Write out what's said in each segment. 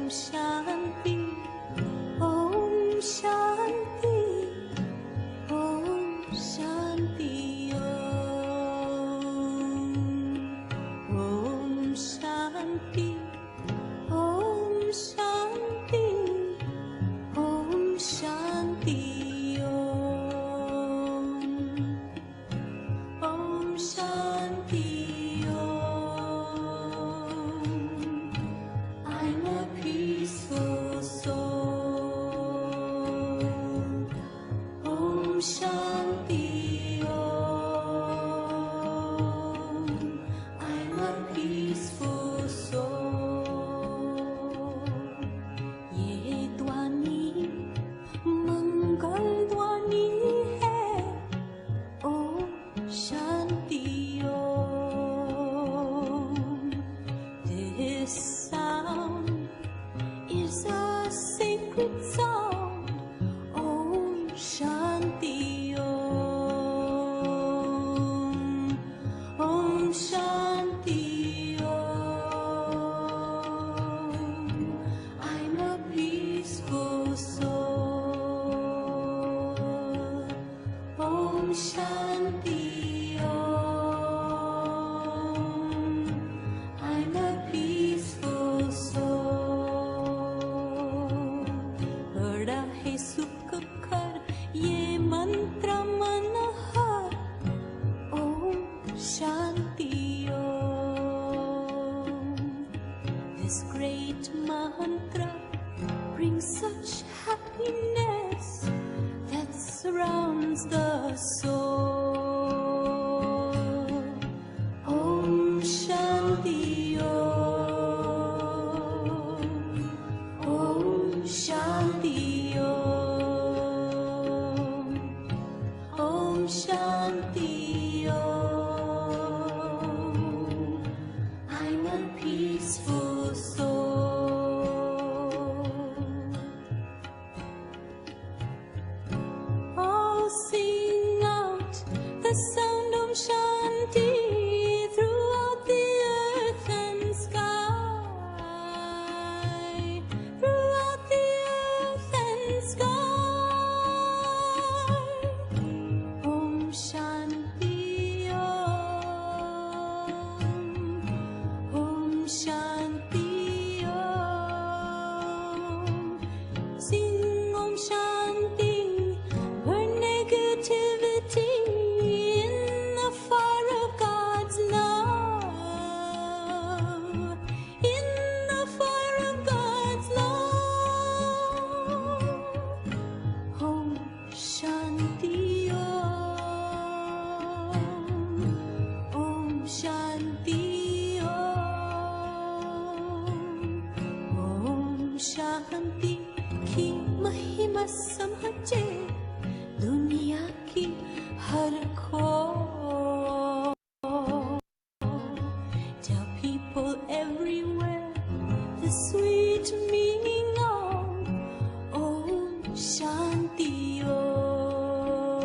शांति ओम शांति सुख कर ये मंत्र मनोहर Om Shanti Om. This great mantra brings such happiness that surrounds the soul. Om Shanti Om. Om Shanti Om. Om Shanti Om. I'm a peaceful soul. Oh, sing out the sound of Shanti throughout the earth and sky. Throughout the earth and sky. Om Shanti Om. Om Shanti Om. Sing Om Shanti, burn negativity in the fire of God's love. In the fire of God's love. Om Shanti Om. Om Shanti Om. Om Shanti की महिमा समझे दुनिया की हर खोज. Tell people everywhere the sweet meaning of Om Shanti Om.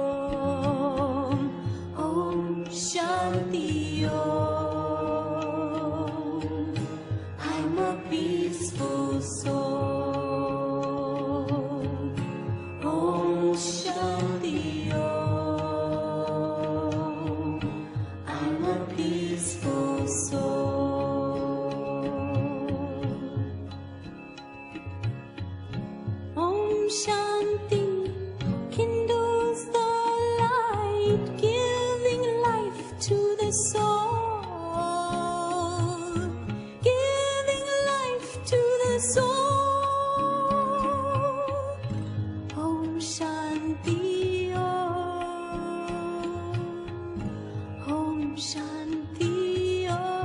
Om Shanti Om. I'm a peaceful soul. Om Shanti Om. I'm a peaceful soul. Om Shanti kindles the light, giving life to the soul. Giving life to the soul. Om Shanti Om. Om Shanti Om.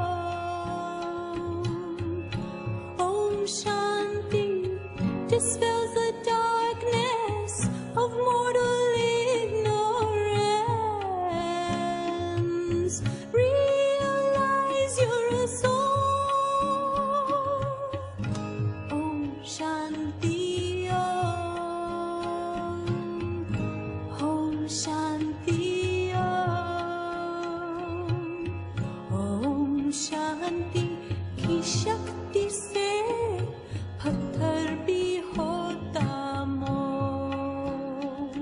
Om Shanti dispels the darkness of mortal ignorance. Realize you're a soul. Om Shanti Om. Om Shanti Om. Om Shanti की शक्ति से पत्थर भी होता मोम.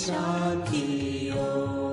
साथियों।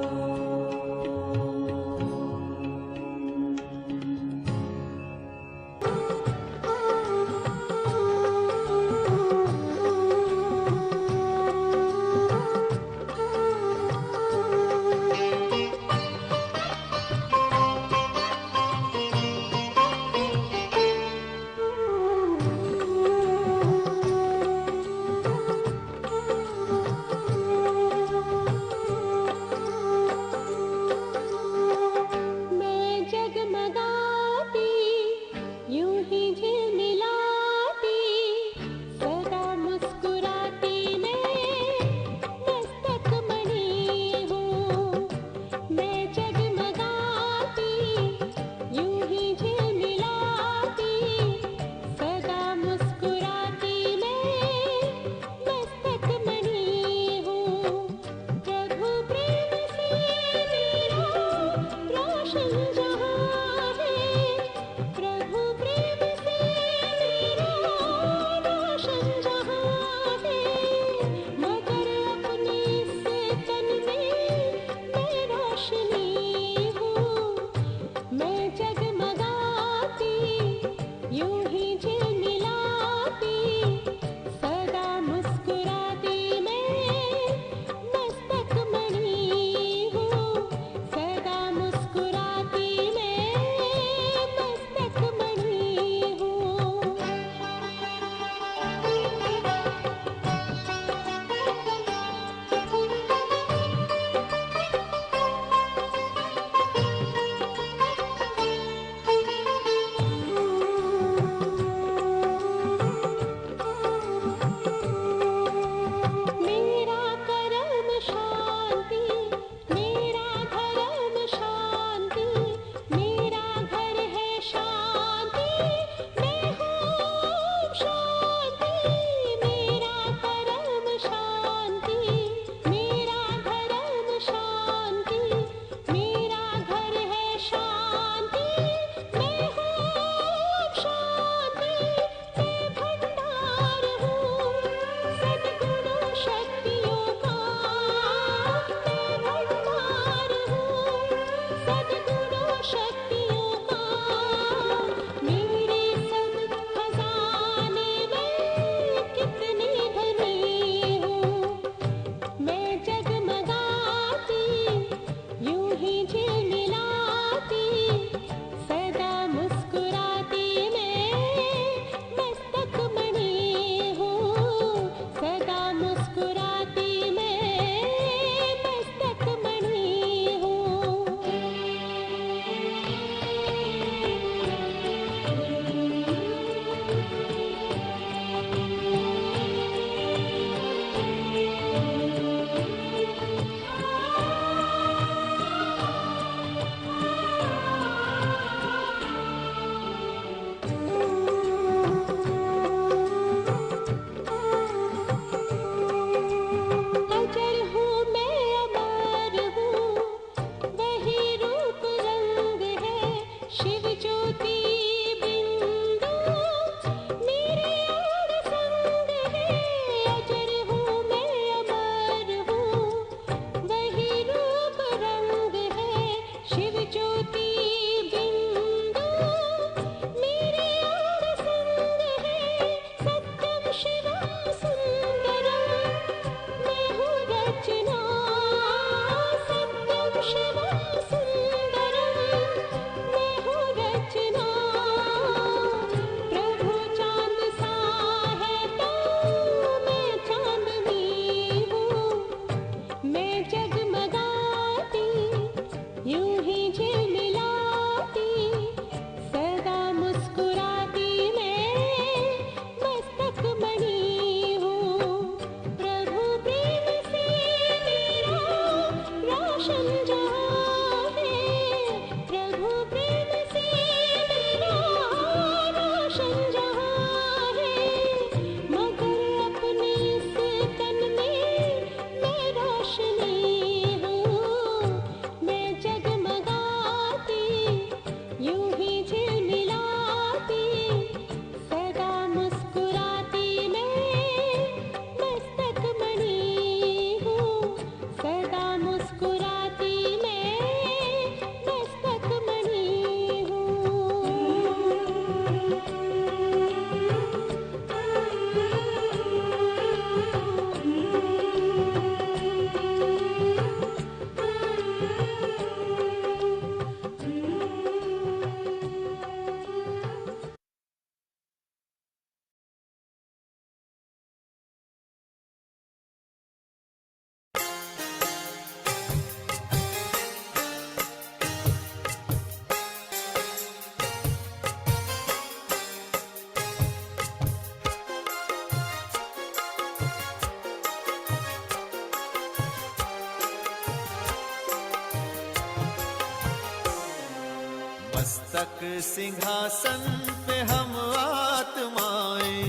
मस्तक सिंहासन पे हम आत्माएं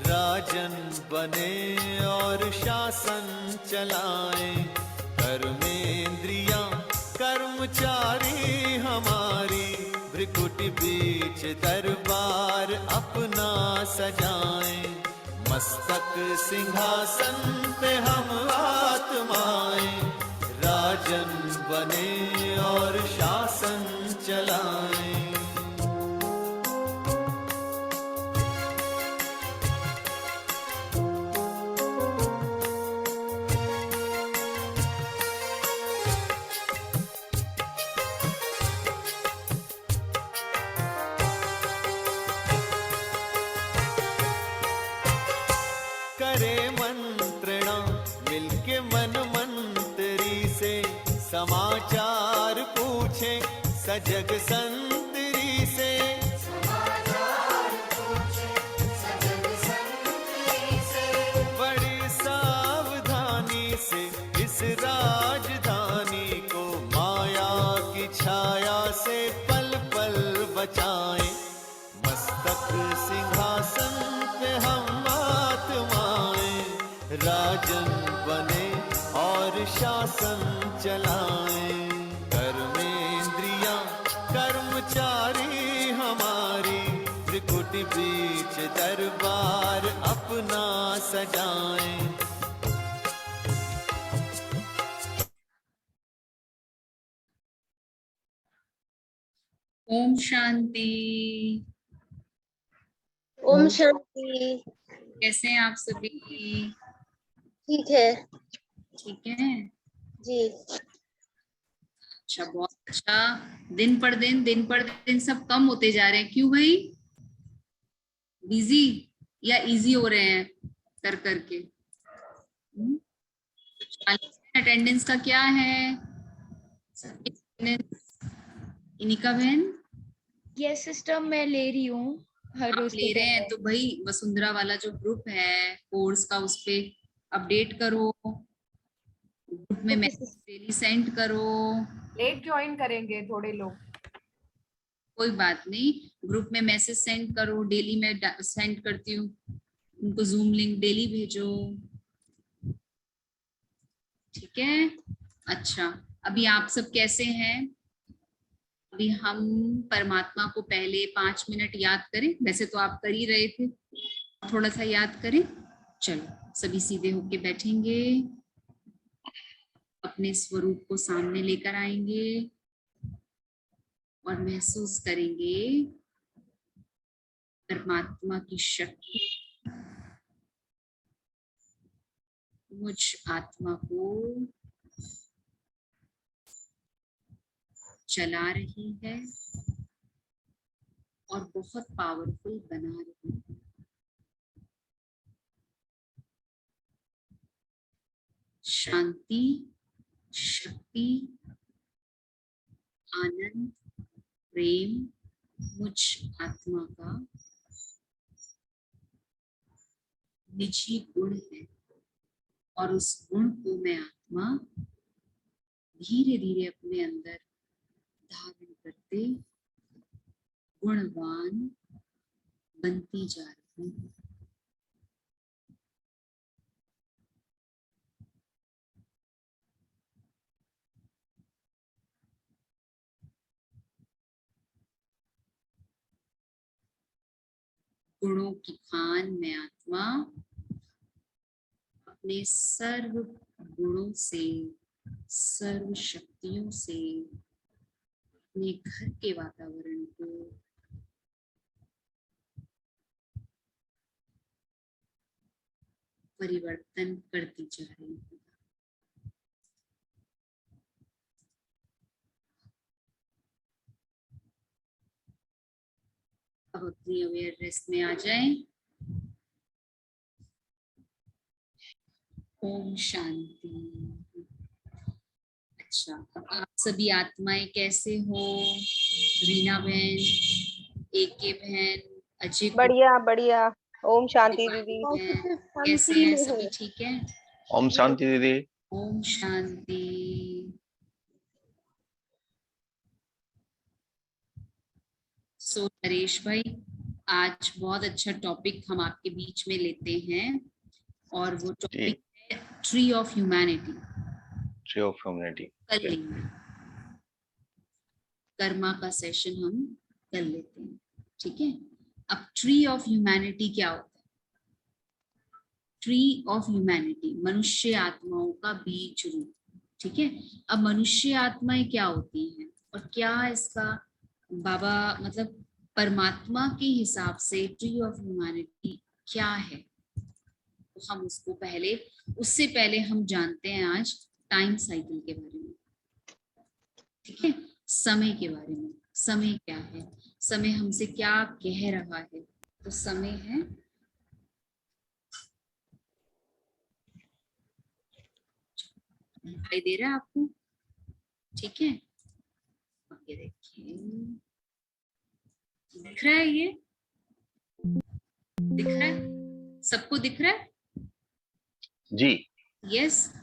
राजन बने और शासन चलाएं। कर्मेंद्रियां कर्मचारी हमारी भ्रिकुटी बीच दरबार अपना सजाएं। मस्तक सिंहासन पे हम आत्माएं राजन बने और शासन चलाएं। करे मंत्रणा मिलके मन मंत्री से समाचार पूछे सजग संतरी से। बड़ी सावधानी से इस राजधानी को माया की छाया से पल पल बचाएं। मस्तक सिंहासन पे हम आत्माएं राजन बने और शासन चलाएं। कर्मेंद्रियां कर्मचारी हमारी त्रिकुटी बीच दरबार अपना सजाएं। ओम शांति। ओम शांति। कैसे हैं आप सभी? ठीक है ठीक है जी। अच्छा, बहुत अच्छा। दिन पर दिन सब कम होते जा रहे हैं। क्यों भाई? बिजी या इजी हो रहे हैं कर करके? अटेंडेंस का क्या है? इनिका बहन ये सिस्टम मैं ले रही हूँ हर आप रोज ले रहे हैं तो भाई वसुंधरा वाला जो ग्रुप है कोर्स का उस पे अपडेट करो, ग्रुप में मैसेज डेली सेंड करो। लेट ज्वाइन करेंगे थोड़े लोग, कोई बात नहीं, ग्रुप में मैसेज सेंड करो, डेली मैं सेंड करती हूँ उनको, जूम लिंक डेली भेजो, ठीक है? अच्छा, अभी आप सब कैसे हैं? अभी हम परमात्मा को पहले 5 मिनट याद करें। वैसे तो आप कर ही रहे थे, थोड़ा सा याद करें। चलो सभी सीधे होके बैठेंगे, अपने स्वरूप को सामने लेकर आएंगे और महसूस करेंगे परमात्मा की शक्ति मुझ आत्मा को चला रही है और बहुत पावरफुल बना रही है। शांति, शक्ति, आनंद, प्रेम मुझ आत्मा का निजी गुण है और उस गुण को मैं आत्मा धीरे धीरे अपने अंदर धारण करते गुणवान बनती जा रही हूँ। गुणों की खान में आत्मा अपने सर्व गुणों से, सर्व शक्तियों से अपने घर के वातावरण को परिवर्तन करती जा रही है। अब अपनी अवेयरनेस में आ जाएं। ओम शांति। अच्छा, अब आप सभी आत्माएं कैसे हो? रीना बहन, एके बहन, अजय, बढ़िया बढ़िया। ओम शांति दीदी। कैसे हैं सभी? ठीक है? ओम शांति दीदी। ओम शांति। सो नरेश भाई, आज बहुत अच्छा टॉपिक हम आपके बीच में लेते हैं और वो टॉपिक है tree of humanity. Tree of humanity. कल लेंगे, कर्मा का सेशन हम कर लेते हैं, ठीक है। अब ट्री ऑफ ह्यूमैनिटी क्या होता है? ट्री ऑफ ह्यूमैनिटी मनुष्य आत्माओं का बीज रूप, ठीक है। अब मनुष्य आत्माएं क्या होती हैं और क्या इसका बाबा मतलब परमात्मा के हिसाब से ट्री ऑफ ह्यूमैनिटी क्या है, तो हम उसको पहले, उससे पहले हम जानते हैं आज टाइम साइकिल के बारे में, ठीक है। समय के बारे में, समय क्या है, समय हमसे क्या कह रहा है। तो समय है दिखाई दे रहा है आपको, ठीक है। ये देखिए, दिख रहा है, ये दिख रहा है, सबको दिख रहा है जी। Yes,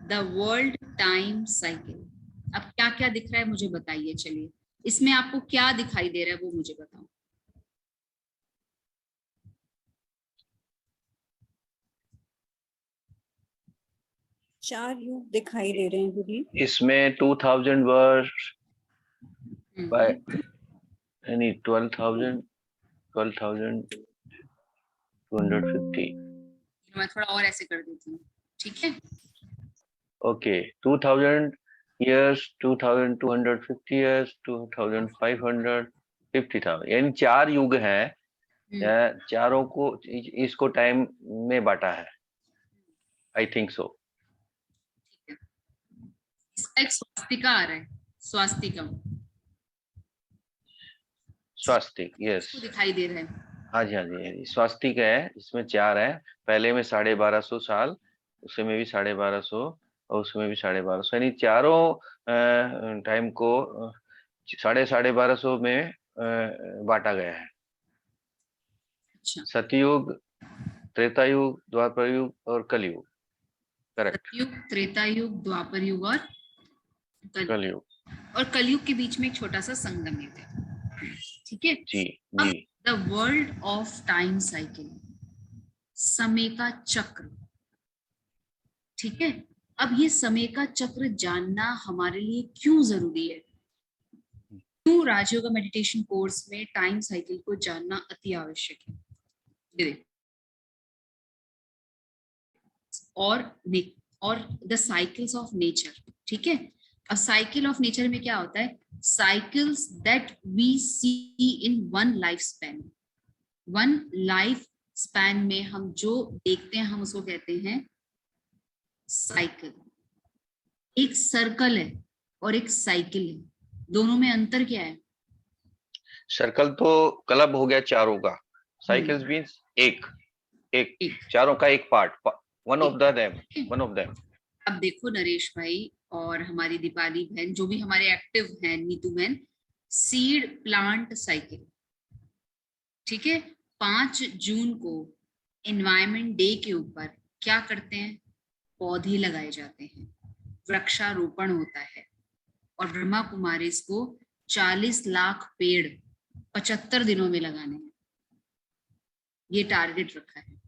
the world time cycle. अब क्या क्या दिख रहा है मुझे बताइए, चलिए इसमें आपको क्या दिखाई दे रहा है वो मुझे बताओ। चार युग दिखाई दे रहे हैं दीदी। इसमें 2000 वर्ष by हम्म, यानी 12,250। मैं थोड़ा और ऐसे कर देती हूँ, ठीक है। ओके, 2000 years, 2250 years, 2500, 50,000, यानी 4 युग हैं। चारों को इसको टाइम में बांटा है, आई थिंक सो। इसका एक स्वास्तिका आ रहा है, स्वास्तिकम स्वास्तिक, यस, दिखाई दे रहा है। हाँ जी, हाँ जी, स्वास्तिक है। इसमें 4 है, पहले में 1250 साल, उसमें भी 1250 और उसमें भी 1250, यानी चारों टाइम को 1250 में बांटा गया है। अच्छा, सतयुग, त्रेता युग, द्वापर युग और कलयुग। करेक्ट, सतयुग, त्रेता युग, द्वापर युग और कलयुग। और कलयुग के बीच में एक छोटा सा संगम युग है, ठीक है। जी अब जी। The world of time cycle, समय का चक्र, ठीक है। अब ये समय का चक्र जानना हमारे लिए क्यों जरूरी है, क्यों राजयोग मेडिटेशन कोर्स में टाइम साइकिल को जानना अति आवश्यक है। ये देखो, और द साइकिल्स ऑफ नेचर, ठीक है। अब साइकिल ऑफ नेचर में क्या होता है? Cycles that we see in one life span. One life span में हम जो देखते हैं हम उसको कहते हैं साइकिल। एक सर्कल है और एक साइकिल है, दोनों में अंतर क्या है? सर्कल तो क्लब हो गया चारों का, साइकिल्स मींस एक चारों का एक पार्ट, वन ऑफ देम। अब देखो नरेश भाई और हमारी दीपाली बहन, जो भी हमारे एक्टिव हैं, नीतू बहन, सीड प्लांट साइकिल, ठीक है। 5 जून को एनवायरमेंट डे के ऊपर क्या करते हैं? पौधे लगाए जाते हैं, वृक्षारोपण होता है और ब्रह्मा कुमारी को 40 लाख पेड़ 75 दिनों में लगाने हैं, ये टारगेट रखा है।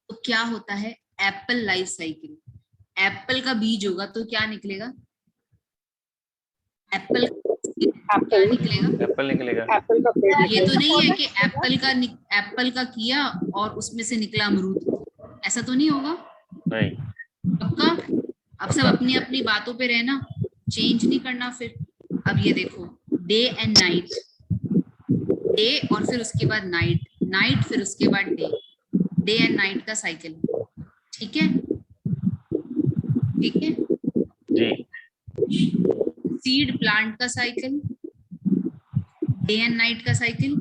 तो क्या होता है? Apple life cycle. एप्पल का बीज होगा तो क्या निकलेगा? एप्पल क्या निकलेगा? एप्पल निकलेगा। एप्पल का पेड़। ये तो नहीं है कि एप्पल का किया और उसमें से निकला अमरूद, ऐसा तो नहीं होगा। नहीं, पक्का? अब सब अपनी अपनी बातों पे रहना, चेंज नहीं करना फिर। अब ये देखो, डे एंड नाइट, डे और फिर उसके बाद नाइट, नाइट फिर उसके बाद डे एंड नाइट का साइकिल, ठीक है, ठीक है जी। सीड प्लांट का साइकिल, डे एंड नाइट का साइकिल,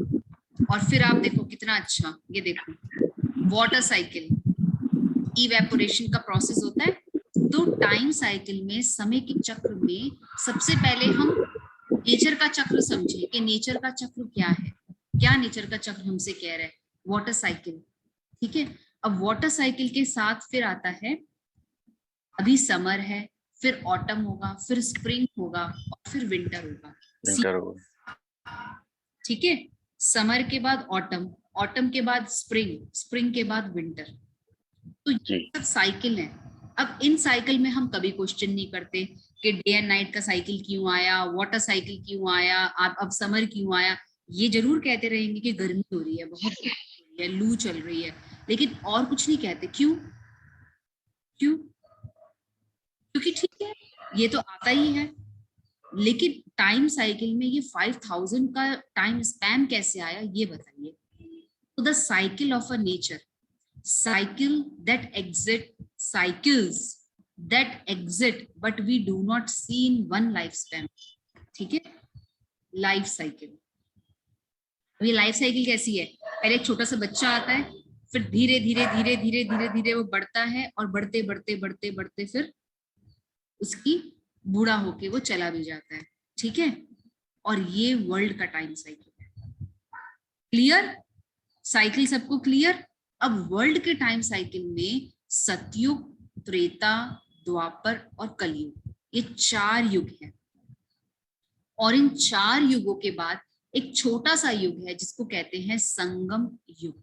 और फिर आप देखो कितना अच्छा, ये देखो वाटर साइकिल, इवेपोरेशन का प्रोसेस होता है। तो टाइम साइकिल में, समय के चक्र में, सबसे पहले हम नेचर का चक्र समझे कि नेचर का चक्र क्या है, क्या नेचर का चक्र हमसे कह रहा है? वाटर साइकिल, ठीक है। अब वाटर साइकिल के साथ फिर आता है, अभी समर है, फिर ऑटम होगा, फिर स्प्रिंग होगा और फिर विंटर होगा। ठीक है, समर के बाद ऑटम, ऑटम के बाद स्प्रिंग, स्प्रिंग के बाद विंटर। तो ये सब साइकिल है। अब इन साइकिल में हम कभी क्वेश्चन नहीं करते कि डे एंड नाइट का साइकिल क्यों आया, वाटर साइकिल क्यों आया, अब समर क्यों आया। ये जरूर कहते रहेंगे कि गर्मी हो रही है, बहुत गर्मी हो रही है, लू चल रही है, लेकिन और कुछ नहीं कहते। क्यों? क्यों? क्योंकि ठीक है, ये तो आता ही है। लेकिन टाइम साइकिल में ये 5000 का टाइम स्पैन कैसे आया, ये बताइए। तो the cycle of a nature, cycle that exit, cycles that exit but we do not see in one lifespan। ठीक है, लाइफ साइकिल। ये लाइफ साइकिल कैसी है? पहले एक छोटा सा बच्चा आता है, फिर धीरे धीरे धीरे धीरे धीरे धीरे वो बढ़ता है, और बढ़ते बढ़ते बढ़ते बढ़ते फिर उसकी बूढ़ा होके वो चला भी जाता है। ठीक है, और ये वर्ल्ड का टाइम साइकिल है। क्लियर? साइकिल सबको क्लियर? अब वर्ल्ड के टाइम साइकिल में सतयुग, त्रेता, द्वापर और कलयुग, ये 4 युग हैं। और इन 4 युगों के बाद एक छोटा सा युग है जिसको कहते हैं संगम युग।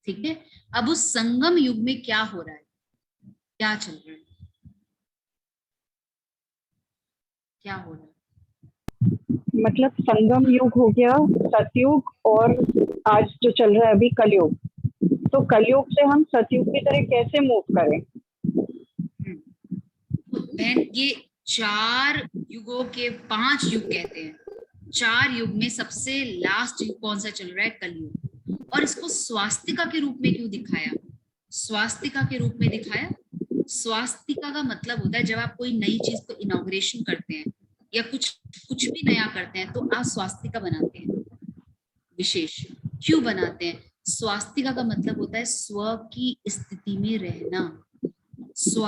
ठीक है, अब उस संगम युग में क्या हो रहा है, क्या चल रहा है, क्या हो रहा है? मतलब संगम युग हो गया, सतयुग, और आज जो चल रहा है अभी कलयुग। तो कलयुग से हम सतयुग की तरह कैसे मूव करें? बहन, ये 4 युगों के 5 युग कहते हैं। 4 युग में सबसे लास्ट युग कौन सा चल रहा है? कलयुग। और इसको स्वास्तिका के रूप में क्यों दिखाया? स्वास्तिका के रूप में दिखाया, स्वास्तिका का मतलब होता है जब आप कोई नई चीज को इनॉग्रेशन करते हैं या कुछ भी नया करते हैं तो आप स्वास्तिका बनाते हैं। विशेष क्यों बनाते हैं? स्वास्तिका का मतलब होता है स्व की स्थिति में रहना, स्व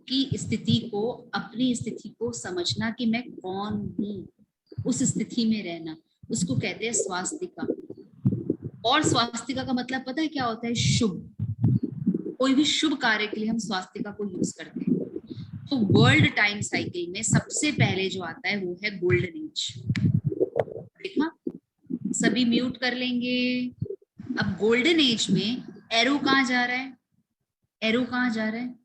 की स्थिति को, अपनी स्थिति को समझना कि मैं कौन हूँ, उस स्थिति में रहना, उसको कहते हैं स्वास्तिका। और स्वास्तिका का मतलब पता है क्या होता है? शुभ। कोई भी शुभ कार्य के लिए हम स्वास्तिका को यूज करते हैं। तो वर्ल्ड टाइम साइकिल में सबसे पहले जो आता है वो है गोल्डन एज। देखा, सभी म्यूट कर लेंगे। अब गोल्डन एज में एरो कहाँ जा रहा है? एरो कहाँ जा रहा है?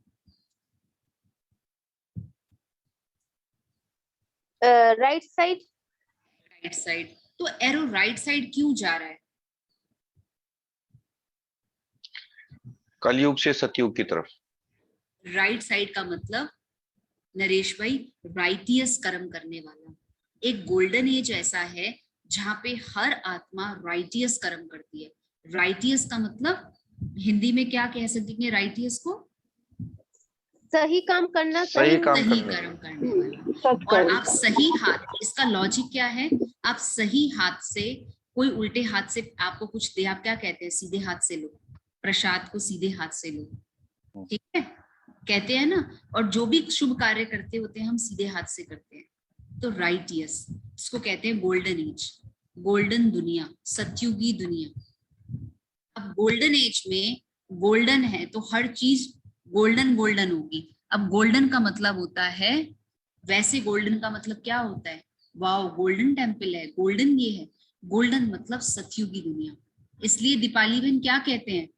Right side. Right side. तो एरो राइट साइड क्यों जा रहा है? कलयुग से सतयुग की तरफ। राइट साइड का मतलब नरेश भाई, राइटियस कर्म करने वाला। एक गोल्डन एज ऐसा है जहां पे हर आत्मा राइटियस कर्म करती है। राइटियस का मतलब हिंदी में क्या कह सकेंगे? राइटियस को सही काम करना, सही काम सही करने कर्म करने वाला। और आप सही हाथ, इसका लॉजिक क्या है? आप सही हाथ से, कोई उल्टे हाथ से आपको कुछ दे, आप क्या कहते हैं? सीधे हाथ से लो, प्रसाद को सीधे हाथ से लो। ठीक है, कहते हैं ना। और जो भी शुभ कार्य करते होते हैं हम सीधे हाथ से करते हैं। तो राइटियस, इसको कहते हैं गोल्डन एज, गोल्डन दुनिया, सतयुगी दुनिया। अब गोल्डन एज में गोल्डन है तो हर चीज गोल्डन गोल्डन होगी। अब गोल्डन का मतलब होता है, वैसे गोल्डन का मतलब क्या होता है? वाओ, गोल्डन टेम्पल है, गोल्डन ये है। गोल्डन मतलब सतयुगी दुनिया। इसलिए दीपाली बहन क्या कहते हैं?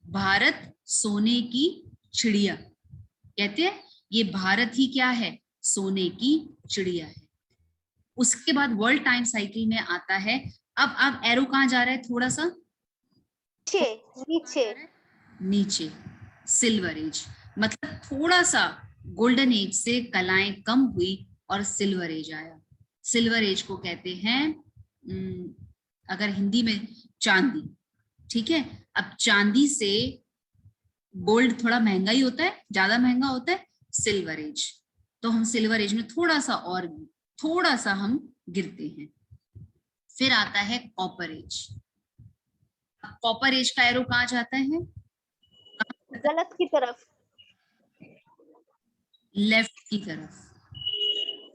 भारत सोने की चिड़िया कहते हैं। ये भारत ही क्या है? सोने की चिड़िया है। उसके बाद वर्ल्ड टाइम साइकिल में आता है, अब एरो कहाँ जा रहा है? थोड़ा सा नीचे, नीचे, सिल्वर एज। मतलब थोड़ा सा गोल्डन एज से कलाएं कम हुई और सिल्वर एज आया। सिल्वर एज को कहते हैं अगर हिंदी में चांदी। ठीक है, अब चांदी से गोल्ड थोड़ा महंगा ही होता है, ज्यादा महंगा होता है सिल्वर एज। तो हम सिल्वर एज में थोड़ा सा हम गिरते हैं। फिर आता है कॉपर एज। कॉपर एज का एरो कहाँ जाता है? गलत की तरफ, लेफ्ट की तरफ,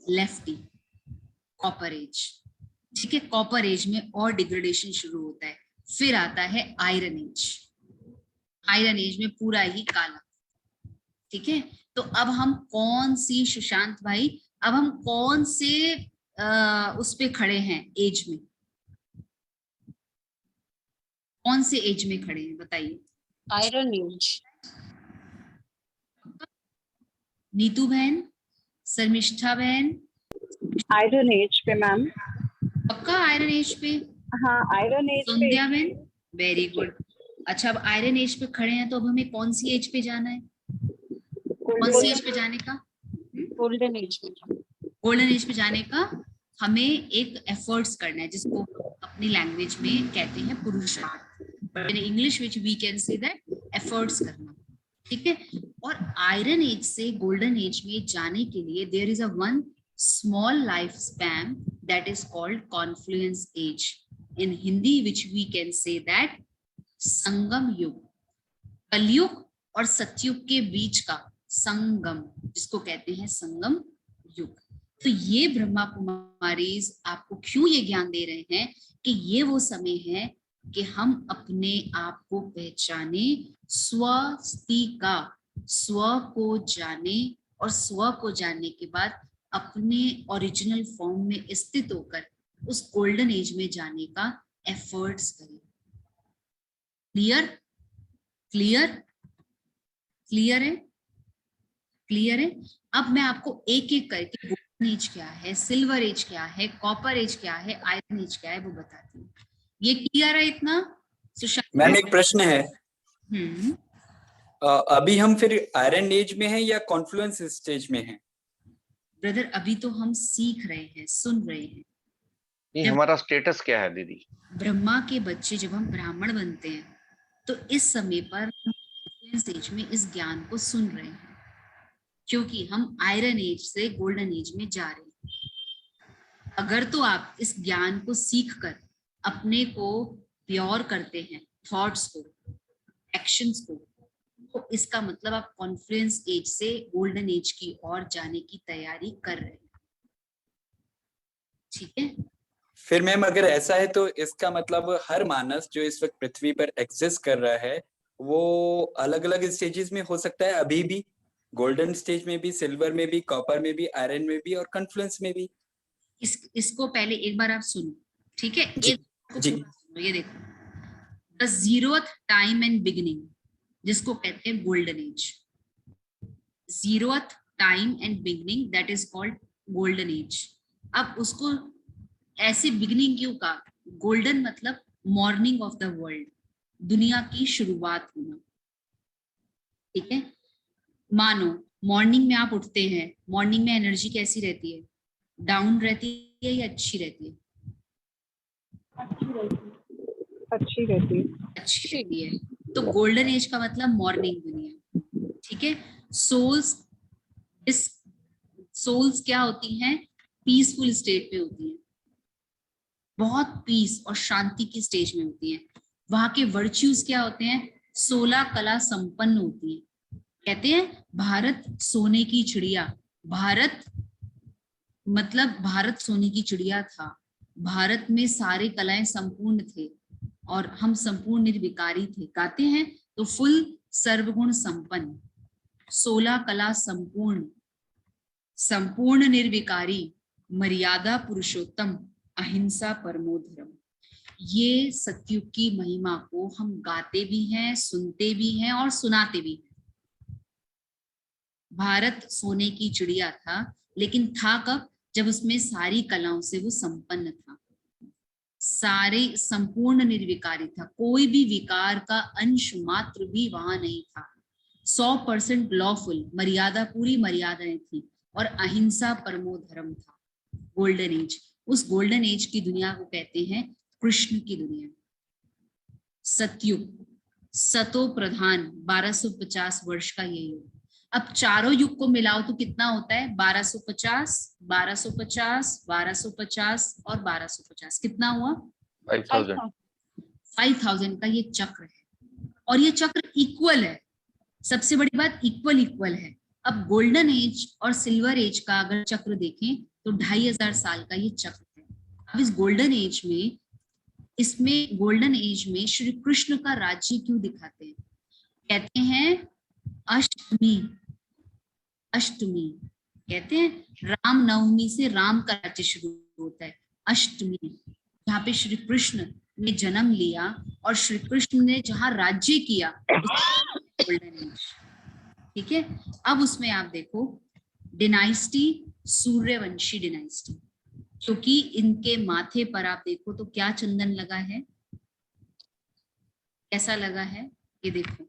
लेफ्टी, कॉपर एज। ठीक है, कॉपर एज में और डिग्रेडेशन शुरू होता है। फिर आता है आयरन एज। आयरन एज में पूरा ही काला। ठीक है, तो अब हम कौन सी, सुशांत भाई, अब हम कौन से उस पे खड़े हैं एज में? कौन से एज में खड़े हैं बताइए? Iron age. नीतू बहन, शर्मिष्ठा बहन, आयरन एज पे मैम। पक्का आयरन एज पे? हाँ आयरन एज पे। संध्या बहन, वेरी गुड। अच्छा, अब आयरन एज पे खड़े हैं तो अब हमें कौन सी एज पे जाना है? कौन सी एज पे जाने का? गोल्डन एज में। गोल्डन एज पे जाने का हमें एक एफर्ट्स करना है, जिसको अपनी लैंग्वेज में कहते हैं पुरुषार्थ, but in English which we can say that efforts करना। ठीक है। और आयरन एज से गोल्डन एज में जाने के लिए there is a one small life span that is called confluence age, in Hindi which we can say that संगम युग। कलयुग और सतयुग के बीच का संगम, जिसको कहते हैं संगम युग। तो ये ब्रह्मा कुमारीज आपको क्यों ये ज्ञान दे रहे हैं कि ये वो समय है कि हम अपने आप को पहचाने, स्वस्ति का, स्व को जाने, और स्व को जानने के बाद अपने ओरिजिनल फॉर्म में स्थित होकर उस गोल्डन एज में जाने का एफर्ट्स करें। क्लियर? क्लियर? क्लियर है? क्लियर है? अब मैं आपको एक एक करके गोल्डन एज क्या है, सिल्वर एज क्या है, कॉपर एज क्या है, आयरन एज क्या है वो बताती हूँ। ये क्लियर है इतना? सुशांत मैम एक प्रश्न है, हम्म, अभी हम फिर आयरन एज में हैं या कॉन्फ्लुएंस स्टेज में हैं? ब्रदर अभी तो हम सीख रहे हैं, सुन रहे हैं। नहीं, जब हमारा स्टेटस क्या है दीदी? ब्रह्मा के बच्चे जब हम ब्राह्मण बनते हैं तो इस समय पर एज में इस ज्ञान को सुन रहे हैं, क्योंकि हम आयरन एज से गोल्डन एज में जा रहे हैं। अगर तो आप इस ज्ञान को सीख कर अपने को प्योर करते हैं, थॉट्स को, एक्शंस को, तो इसका मतलब आप कॉन्फ्लुएंस एज से गोल्डन एज की ओर जाने की तैयारी कर रहे हैं। ठीक है। फिर मैम अगर ऐसा है तो इसका मतलब हर मानस जो इस वक्त पृथ्वी पर एग्जिस्ट कर रहा है वो अलग अलग स्टेजेस में हो सकता है, अभी भी गोल्डन स्टेज में भी, सिल्वर में भी, कॉपर में भी, आयरन में भी और कॉन्फ्लुएंस में भी। इसको पहले एक बार आप सुनो, ठीक है? जी, एक को जी। पूरा सुनो, ये देखो, the zeroth time and beginning, जिसको कहते हैं golden age. Zeroth time and beginning, that is called golden age. अब उसको ऐसे बिगिनिंग क्यों कहा? गोल्डन मतलब मॉर्निंग ऑफ द वर्ल्ड, दुनिया की शुरुआत होना। ठीक है। मानो मॉर्निंग में आप उठते हैं, मॉर्निंग में एनर्जी कैसी रहती है? डाउन रहती है या अच्छी रहती है? अच्छी रहती है। अच्छी रहती है। तो गोल्डन एज का मतलब मॉर्निंग दुनिया। ठीक है। सोल्स क्या होती हैं? पीसफुल स्टेट में होती हैं, बहुत पीस और शांति की स्टेज में होती हैं। वहां के वर्च्यूज क्या होते हैं? 16 कला संपन्न होती हैं। कहते हैं भारत सोने की चिड़िया, भारत मतलब भारत सोने की चिड़िया था, भारत में सारे कलाएं संपूर्ण थे और हम संपूर्ण निर्विकारी थे। गाते हैं तो फुल सर्वगुण संपन्न, 16 कला संपूर्ण, संपूर्ण निर्विकारी, मर्यादा पुरुषोत्तम, अहिंसा परमो धर्म। ये सतयुग की महिमा को हम गाते भी हैं, सुनते भी हैं और सुनाते भी हैं। भारत सोने की चिड़िया था, लेकिन था कब? जब उसमें सारी कलाओं से वो संपन्न था, सारे संपूर्ण निर्विकारी था, कोई भी विकार का अंश मात्र भी वहां नहीं था, 100% लॉफुल, मर्यादा पूरी मर्यादाएं थी और अहिंसा परमो धर्म था। गोल्डन एज, उस गोल्डन एज की दुनिया को कहते हैं कृष्ण की दुनिया। सतयुग, सतो प्रधान, 1250 वर्ष का ये युग। अब चारों युग को मिलाओ तो कितना होता है? 1250, 1250, 1250 और 1250, कितना हुआ? 5000। 5000 का ये चक्र है और ये चक्र इक्वल है। सबसे बड़ी बात, इक्वल है। अब गोल्डन एज और सिल्वर एज का अगर चक्र देखें तो 2500 साल का ये चक्र है। अब इस गोल्डन एज में, इसमें गोल्डन एज में श्री कृष्ण का राज्य क्यों दिखाते हैं? कहते हैं अष्टमी, अष्टमी कहते हैं राम नवमी से राम का राज्य शुरू होता है। अष्टमी, जहाँ पे श्री कृष्ण ने जन्म लिया और श्री कृष्ण ने जहाँ राज्य किया, गोल्डन एज। ठीक है, अब उसमें आप देखो डिनाइस्टी, सूर्यवंशी डिनाइस्टी, क्योंकि इनके माथे पर आप देखो तो क्या चंदन लगा है, कैसा लगा है, ये देखो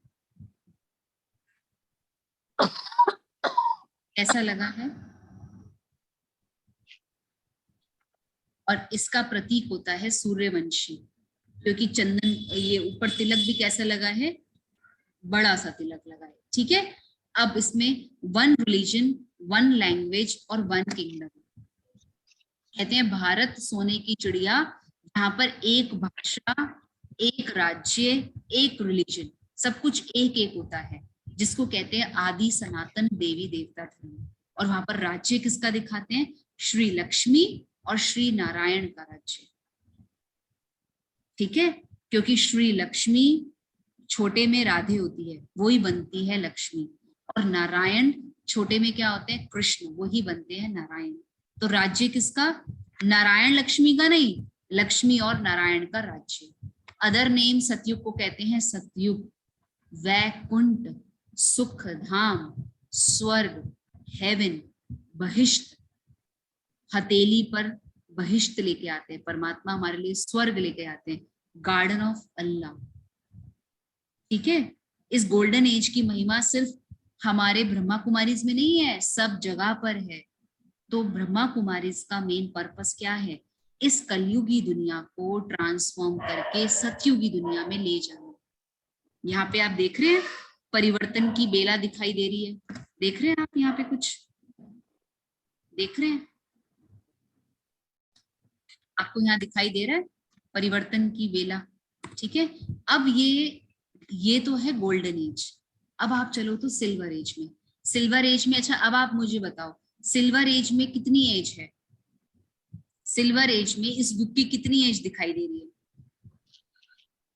कैसा लगा है। और इसका प्रतीक होता है सूर्यवंशी, क्योंकि चंदन, ये ऊपर तिलक भी कैसा लगा है, बड़ा सा तिलक लगा है। ठीक है, अब इसमें वन रिलीजन, वन लैंग्वेज और वन किंगडम। कहते हैं भारत सोने की चिड़िया, जहां पर एक भाषा, एक राज्य, एक रिलीजन, सब कुछ एक एक होता है, जिसको कहते हैं आदि सनातन देवी देवता धर्म। और वहां पर राज्य किसका दिखाते हैं, श्री लक्ष्मी और श्री नारायण का राज्य। ठीक है, क्योंकि श्री लक्ष्मी छोटे में राधे होती है, वो ही बनती है लक्ष्मी, और नारायण छोटे में क्या होते हैं, कृष्ण, वो ही बनते हैं नारायण। तो राज्य किसका, नारायण लक्ष्मी का नहीं, लक्ष्मी और नारायण का राज्य। अदर नेम सतयुग को कहते हैं सतयुग, वैकुंठ, सुख धाम, स्वर्ग, हेवन, बहिष्ठ, हथेली पर बहिष्ठ लेके आते हैं, परमात्मा हमारे लिए स्वर्ग लेके आते हैं, गार्डन ऑफ अल्लाह। ठीक है, इस गोल्डन एज की महिमा सिर्फ हमारे ब्रह्मा कुमारीज में नहीं है, सब जगह पर है। तो ब्रह्मा कुमारीज का मेन पर्पस क्या है, इस कलयुगी दुनिया को ट्रांसफॉर्म करके सतयुगी दुनिया में ले जाना। यहाँ पे आप देख रहे हैं परिवर्तन की बेला दिखाई दे रही है, देख रहे हैं आप, यहाँ पे कुछ देख रहे हैं, आपको यहाँ दिखाई दे रहा है परिवर्तन की बेला। ठीक है, अब ये तो है गोल्डन एज। अब आप चलो तो सिल्वर एज में। सिल्वर एज में, अच्छा अब आप मुझे बताओ सिल्वर एज में कितनी एज है, सिल्वर एज में इस बुक की कितनी एज दिखाई दे रही है,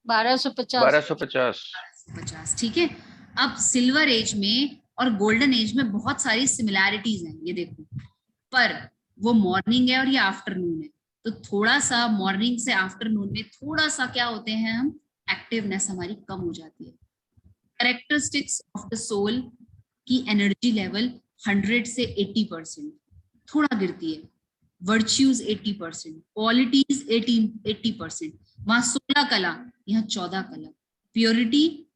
1250। ठीक है, अब सिल्वर एज में और गोल्डन एज में बहुत सारी सिमिलैरिटीज हैं, ये देखो, पर वो मॉर्निंग है और ये आफ्टरनून है, तो थोड़ा सा मॉर्निंग से आफ्टरनून में थोड़ा सा क्या होते हैं हम, एक्टिवनेस हमारी कम हो जाती है। कैरेक्टरिस्टिक्स ऑफ द सोल की एनर्जी लेवल 100 से 80% थोड़ा गिरती है, वर्च्यूज 80%, क्वालिटीज 80%, वहां 16 कला, यहाँ 14 कला, प्योरिटी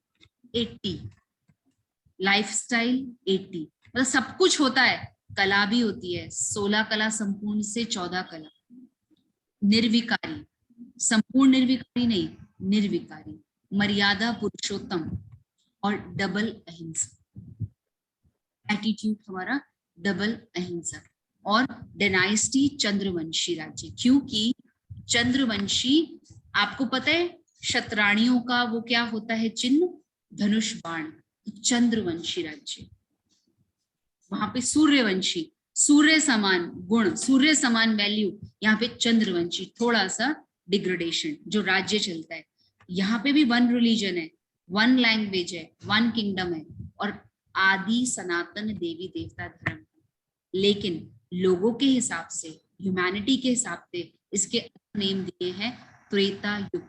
80, लाइफस्टाइल 80, मतलब सब कुछ होता है, कला भी होती है, 16 कला संपूर्ण से 14 कला। निर्विकारी, संपूर्ण निर्विकारी नहीं, निर्विकारी, मर्यादा पुरुषोत्तम और डबल अहिंसा, एटीट्यूड हमारा डबल अहिंसा। और डायनास्टी चंद्रवंशी राज्य, क्योंकि चंद्रवंशी, आपको पता है शतराणियों का वो क्या होता है चिन्ह, धनुष बाण, चंद्रवंशी राज्य। वहां पे सूर्यवंशी, सूर्य समान गुण, सूर्य समान वैल्यू, यहाँ पे चंद्रवंशी थोड़ा सा डिग्रेडेशन, जो राज्य चलता है। यहाँ पे भी वन रिलीजन है, वन लैंग्वेज है, वन किंगडम है और आदि सनातन देवी देवता धर्म। लेकिन लोगों के हिसाब से, ह्यूमैनिटी के हिसाब से इसके नेम दिए हैं त्रेता युग।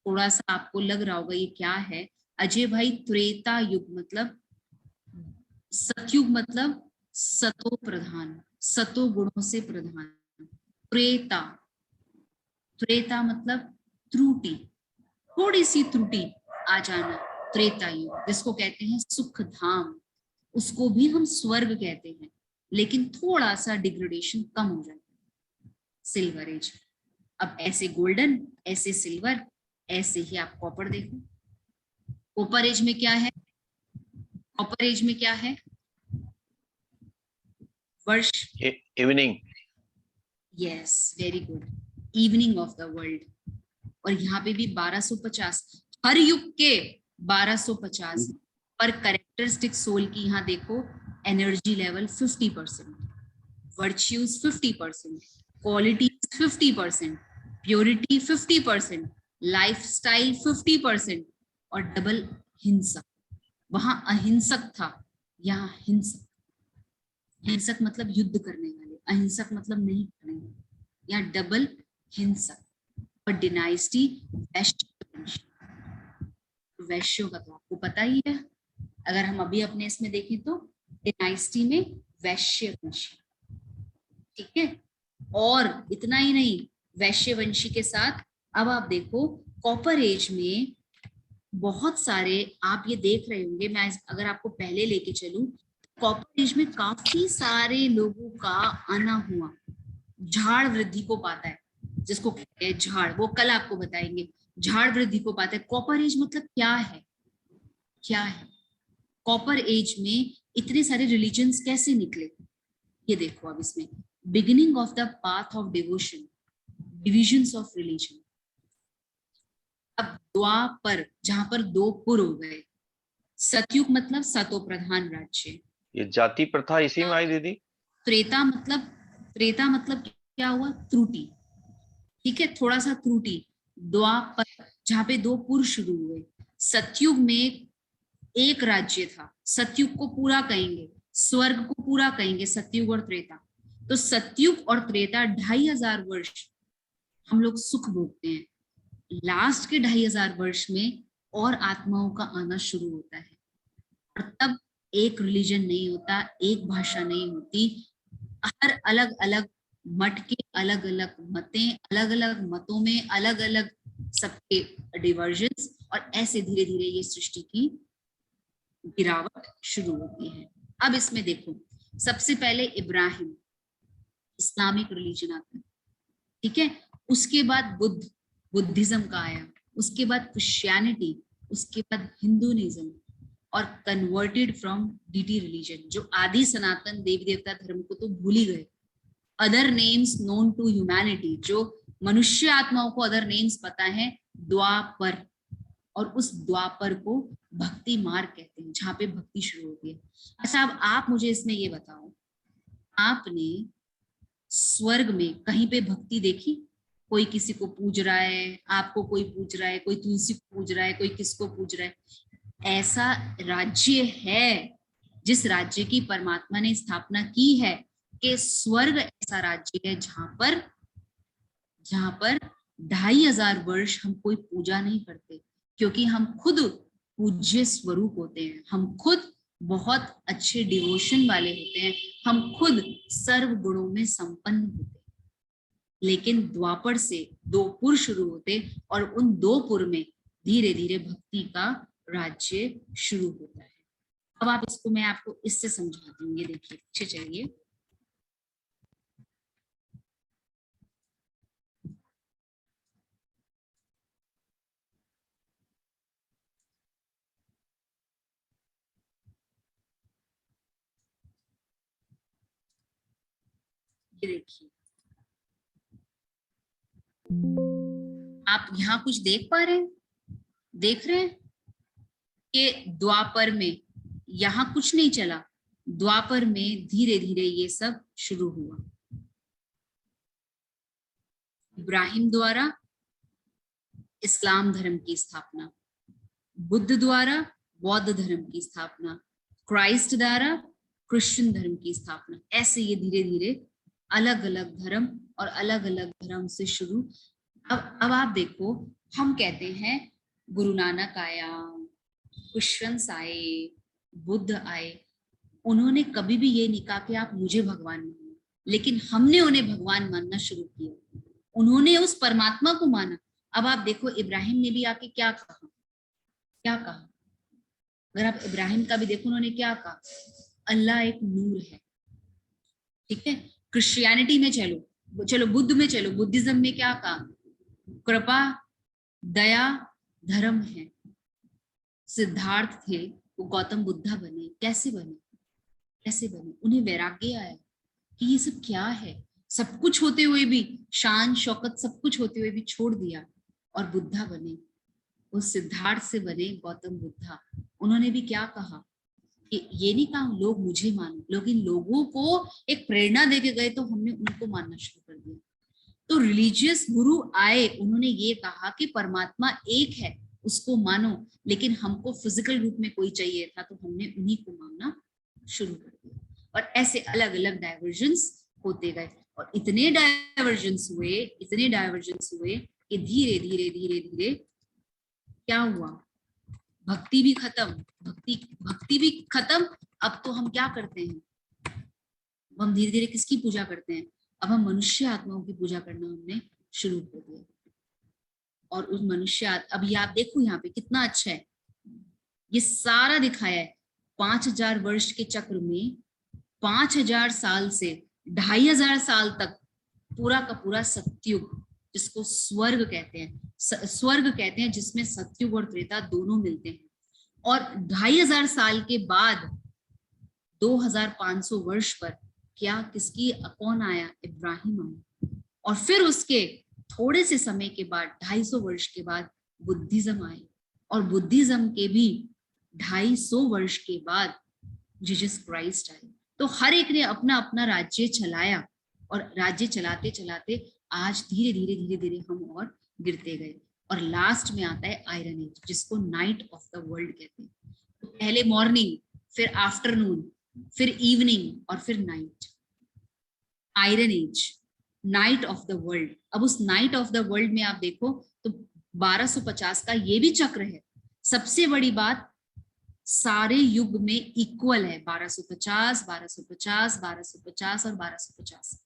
थोड़ा सा आपको लग रहा होगा ये क्या है अजय भाई, त्रेता युग मतलब, सतयुग मतलब सतो प्रधान, सतो गुणों से प्रधान। त्रेता, त्रेता मतलब त्रुटि, थोड़ी सी त्रुटि आ जाना, त्रेता युग, जिसको कहते हैं सुख धाम, उसको भी हम स्वर्ग कहते हैं, लेकिन थोड़ा सा डिग्रेडेशन कम हो जाता है। सिल्वर एज, अब ऐसे गोल्डन, ऐसे सिल्वर, ऐसे ही आप कॉपर देखो। कॉपर एज में क्या है, कॉपर एज में क्या है, वर्ष, evening, yes very good, evening of the world. और यहाँ पे भी 1250, हर युग के 1250, पर कैरेक्टरिस्टिक सोल की यहाँ देखो, energy level 50%, virtues 50%, qualities 50%, purity 50%, lifestyle 50% और डबल हिंसा। वहां अहिंसक था, यहाँ हिंसक, हिंसक मतलब युद्ध करने वाले, अहिंसक मतलब नहीं करेंगे, या डबल हिंसक। और डिनाइस्टी वैश्य, वैश्यों का तो आपको पता ही है, अगर हम अभी अपने इसमें देखें तो डिनाइस्टी में वैश्य वंशी, ठीक है। और इतना ही नहीं, वैश्य वंशी के साथ अब आप देखो कॉपर एज में बहुत सारे, आप ये देख रहे होंगे, मैं अगर आपको पहले लेके चलूं, कॉपर एज में काफी सारे लोगों का आना हुआ, झाड़ वृद्धि को पाता है, जिसको कहते हैं झाड़, वो कल आपको बताएंगे, झाड़ वृद्धि को पाता है। कॉपर एज मतलब क्या है, क्या है कॉपर एज में इतने सारे रिलीजन्स कैसे निकले, ये देखो अब इसमें, beginning of the path of devotion, divisions of religion. अब द्वापर, जहां पर दो पुर हो गए, सतयुग मतलब सतो प्रधान राज्य, ये जाति प्रथा इसी में आई दीदी। त्रेता मतलब क्या हुआ, त्रुटि, ठीक है, थोड़ा सा त्रुटि। द्वापर जहां पे दो पुर शुरू हुए, सतयुग में एक राज्य था, सतयुग को पूरा कहेंगे, स्वर्ग को पूरा कहेंगे, सतयुग और त्रेता। तो सतयुग और त्रेता 2500 वर्ष हम लोग सुख भोगते हैं, लास्ट के 2500 वर्ष में और आत्माओं का आना शुरू होता है, और तब एक रिलीजन नहीं होता, एक भाषा नहीं होती, हर अलग अलग मठ के अलग अलग मतें, अलग अलग मतों में अलग अलग सबके डिवर्जन्स, और ऐसे धीरे धीरे ये सृष्टि की गिरावट शुरू होती है। अब इसमें देखो, सबसे पहले इब्राहिम, इस्लामिक रिलीजन आता है, ठीक है, उसके बाद बुद्धिज्म का आया, उसके बाद क्रिश्चियनिटी, उसके बाद हिंदुइज्म, और कन्वर्टेड फ्रॉम डीटी रिलीजन, जो आदि सनातन देवी देवता धर्म को तो भूल ही गए, other names known to humanity, जो मनुष्य आत्माओं को अदर नेम्स पता है, द्वापर, और उस द्वापर को भक्ति मार्ग कहते हैं, जहां पे भक्ति शुरू होती है। अच्छा, अब आप मुझे इसमें ये बताओ, आपने स्वर्ग में कहीं पे भक्ति देखी? कोई किसी को पूज रहा है, आपको कोई पूज रहा है, कोई तुलसी को पूज रहा है, कोई किसको पूज रहा है? ऐसा राज्य है जिस राज्य की परमात्मा ने स्थापना की है, कि स्वर्ग ऐसा राज्य है जहां पर 2500 वर्ष हम कोई पूजा नहीं करते, क्योंकि हम खुद पूज्य स्वरूप होते हैं, हम खुद बहुत अच्छे डिवोशन वाले होते हैं, हम खुद सर्व गुणों में संपन्न होते हैं। लेकिन द्वापर से 2 पुर शुरू होते, और उन 2 पुर में धीरे धीरे भक्ति का राज्य शुरू होता है। अब आप इसको, मैं आपको इससे समझाती हूँ, ये देखिए, पीछे चलिए। ये देखिए, आप यहाँ कुछ देख पा रहे हैं, देख रहे हैं कि द्वापर में यहाँ कुछ नहीं चला, द्वापर में धीरे धीरे ये सब शुरू हुआ। इब्राहिम द्वारा इस्लाम धर्म की स्थापना, बुद्ध द्वारा बौद्ध धर्म की स्थापना, क्राइस्ट द्वारा क्रिश्चियन धर्म की स्थापना, ऐसे ये धीरे धीरे अलग अलग धर्म और अलग अलग धर्म से शुरू। अब आप देखो, हम कहते हैं गुरु नानक आया, कृष्ण आए, बुद्ध आए, उन्होंने कभी भी ये नहीं कहा कि आप मुझे भगवान मानो, लेकिन हमने उन्हें भगवान मानना शुरू किया, उन्होंने उस परमात्मा को माना। अब आप देखो, इब्राहिम ने भी आके क्या कहा, क्या कहा? अगर आप इब्राहिम का भी देखो, उन्होंने क्या कहा? अल्लाह एक नूर है, ठीक है। क्रिश्चियनिटी में चलो बुद्ध में चलो, बुद्धिज्म में क्या कहा? कृपा दया धर्म है। सिद्धार्थ थे, वो गौतम बुद्धा बने, कैसे बने? उन्हें वैराग्य आया कि ये सब क्या है, सब कुछ होते हुए भी, शान शौकत सब कुछ होते हुए भी छोड़ दिया और बुद्धा बने। वो सिद्धार्थ से बने गौतम बुद्धा। उन्होंने भी क्या कहा कि ये नहीं कहा लोग मुझे मानो, लेकिन लोगों को एक प्रेरणा देके गए, तो हमने उनको मानना शुरू कर दिया। तो रिलीजियस गुरु आए, उन्होंने ये कहा कि परमात्मा एक है, उसको मानो, लेकिन हमको फिजिकल रूप में कोई चाहिए था, तो हमने उन्हीं को मानना शुरू कर दिया। और ऐसे अलग अलग डाइवर्जन्स होते गए और इतने डाइवर्जेंस हुए कि धीरे धीरे धीरे धीरे क्या हुआ, भक्ति भी खत्म। अब तो हम क्या करते हैं, हम धीरे धीरे किसकी पूजा करते हैं, अब हम मनुष्य आत्माओं की पूजा करना हमने शुरू कर दिया। और उस मनुष्य अब ये आप देखो यहाँ पे कितना अच्छा है, ये सारा दिखाया है 5000 वर्ष के चक्र में 5000 साल से 2500 साल तक पूरा का पूरा सतयुग, जिसको स्वर्ग कहते हैं, जिसमें सतयुग और त्रेता दोनों मिलते हैं। और 2500 साल के बाद 2500 वर्ष पर क्या कौन आया, इब्राहिम आया। और फिर उसके थोड़े से समय के बाद 250 वर्ष के बाद बुद्धिज्म आए, और बुद्धिज्म के भी 250 वर्ष के बाद जीसस क्राइस्ट आए। तो हर एक ने अपना अपना राज्य चलाया, और राज्य चलाते चलाते आज धीरे धीरे धीरे धीरे हम और गिरते गए। और लास्ट में आता है आयरन एज, जिसको नाइट ऑफ द वर्ल्ड कहते हैं। तो पहले मॉर्निंग, फिर आफ्टरनून, फिर इवनिंग और फिर night, iron age, night of the world. अब उस नाइट ऑफ द वर्ल्ड में आप देखो तो 1250 का ये भी चक्र है। सबसे बड़ी बात, सारे युग में इक्वल है, 1250, 1250, 1250 और 1250।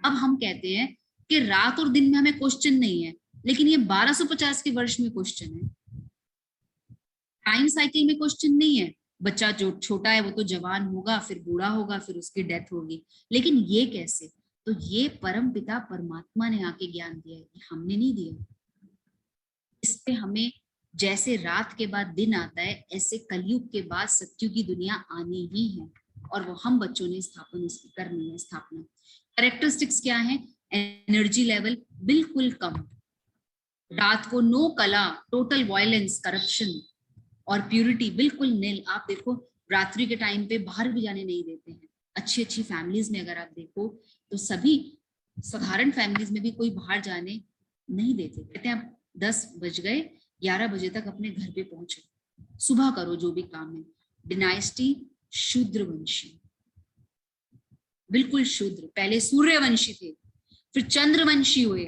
अब हम कहते हैं कि रात और दिन में हमें क्वेश्चन नहीं है, लेकिन ये 1250 के वर्ष में क्वेश्चन है। टाइम साइकिल में क्वेश्चन नहीं है, बच्चा जो छोटा है वो तो जवान होगा, फिर बूढ़ा होगा, फिर उसकी डेथ होगी। लेकिन ये कैसे, तो ये परम पिता परमात्मा ने आके ज्ञान दिया है, हमने नहीं दिया। इस पे हमें जैसे रात के बाद दिन आता है, ऐसे कलयुग के बाद सत्युग की दुनिया आनी ही है, और वो हम बच्चों ने स्थापना उसकी करनी है। स्थापना कैरेक्टरिस्टिक्स क्या है, एनर्जी लेवल बिल्कुल कम, रात को नो कला, टोटल वायलेंस, करप्शन और प्यूरिटी बिल्कुल नील। आप देखो रात्रि के टाइम पे बाहर भी जाने नहीं देते हैं। अच्छी अच्छी फैमिलीज में अगर आप देखो तो सभी साधारण फैमिलीज में भी कोई बाहर जाने नहीं देते, कहते हैं आप 10 बज गए, 11 बजे तक अपने घर पे पहुंचे, सुबह करो जो भी काम है। डिनाइस्टी शूद्रवंशी, बिल्कुल शूद्र। पहले सूर्यवंशी थे, फिर चंद्रवंशी हुए,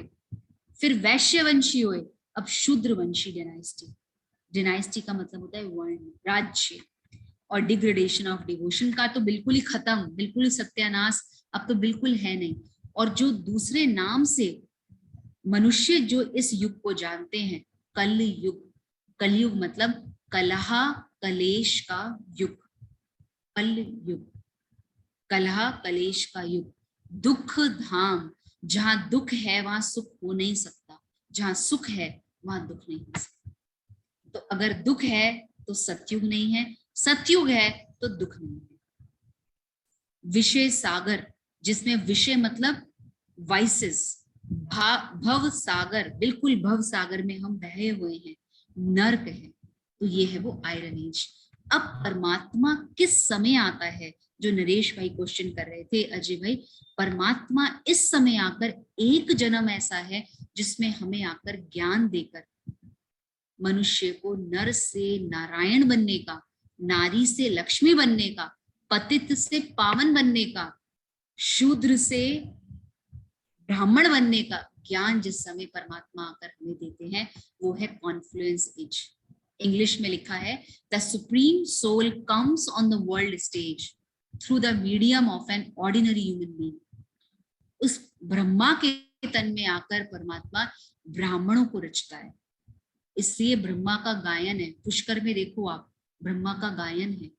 फिर वैश्यवंशी हुए, अब शूद्रवंशी डिनाइस्टी। डिनाइस्टी का मतलब होता है वर्ण, राज्य। और डिग्रेडेशन ऑफ डिवोशन का तो बिल्कुल ही खत्म, बिल्कुल ही सत्यानाश, अब तो बिल्कुल है नहीं। और जो दूसरे नाम से मनुष्य जो इस युग को जानते हैं, कल युग, कलयुग मतलब कलह कलेश का युग, कल युग, कलह कलेश का युग, दुख धाम। जहां दुख है वहां सुख हो नहीं सकता, जहां सुख है वहां दुख नहीं हो सकता। तो अगर दुख है तो सतयुग नहीं है, सतयुग है तो दुख नहीं है। विषय सागर, जिसमें विषय मतलब वाइसेस, भव सागर, बिल्कुल भव सागर में हम बहे हुए हैं, नर्क है। तो ये है वो आयरन एज। अब परमात्मा किस समय आता है, जो नरेश भाई क्वेश्चन कर रहे थे, अजय भाई, परमात्मा इस समय आकर, एक जन्म ऐसा है जिसमें हमें आकर ज्ञान देकर मनुष्य को नर से नारायण बनने का, नारी से लक्ष्मी बनने का, पतित से पावन बनने का, शूद्र से ब्राह्मण बनने का ज्ञान जिस समय परमात्मा आकर हमें देते हैं, वो है कॉन्फ्लुएंस एज। इंग्लिश में लिखा है, the supreme soul comes on the world stage through the medium of an ordinary human being. उस ब्रह्मा के तन में आकर परमात्मा ब्राह्मणों को रचता है, इसलिए ब्रह्मा का गायन है। पुष्कर में देखो आप, ब्रह्मा का गायन है।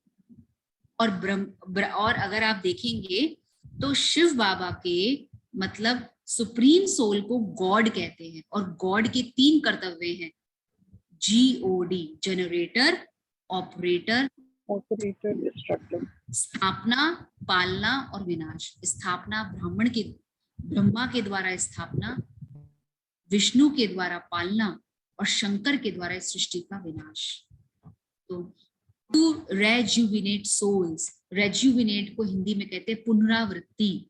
और अगर आप देखेंगे तो शिव बाबा के मतलब सुप्रीम सोल को गॉड कहते हैं, और गॉड के 3 कर्तव्य हैं, GOD, जनरेटर, ऑपरेटर, डिस्ट्रक्टर। स्थापना, पालना और विनाश। स्थापना ब्रह्मा के द्वारा स्थापना, विष्णु के द्वारा पालना और शंकर के द्वारा सृष्टि का विनाश। तो टू रेजुविनेट सोल्स, रेजुविनेट को हिंदी में कहते हैं पुनरावृत्ति।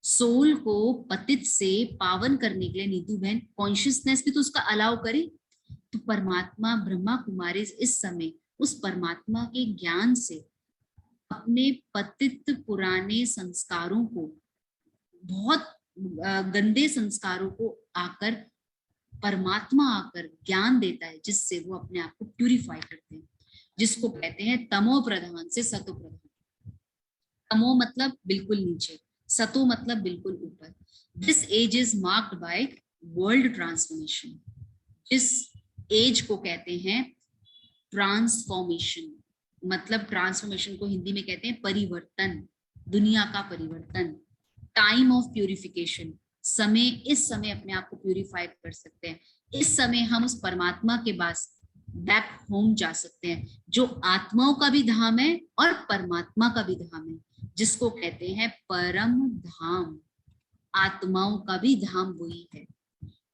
सोल को पतित से पावन करने के लिए नीतू बहन कॉन्शियसनेस भी तो उसका अलाउ करे। तो परमात्मा ब्रह्मा कुमारी इस समय उस परमात्मा के ज्ञान से अपने पतित पुराने संस्कारों को बहुत गंदे संस्कारों को आकर परमात्मा आकर ज्ञान देता है, जिससे वो अपने आप को प्यूरिफाई करते हैं, जिसको कहते हैं तमो प्रधान से सतो प्रधान। तमो मतलब बिल्कुल नीचे, सतो मतलब बिल्कुल ऊपर। This age is marked by world transformation. इस एज को कहते हैं ट्रांसफॉर्मेशन, मतलब ट्रांसफॉर्मेशन को हिंदी में कहते हैं परिवर्तन, दुनिया का परिवर्तन। टाइम ऑफ प्यूरिफिकेशन, समय, इस समय अपने आप को प्यूरिफाई कर सकते हैं। इस समय हम उस परमात्मा के पास बैक होम जा सकते हैं, जो आत्माओं का भी धाम है और परमात्मा का भी धाम है, जिसको कहते हैं परम धाम। आत्माओं का भी धाम वही है,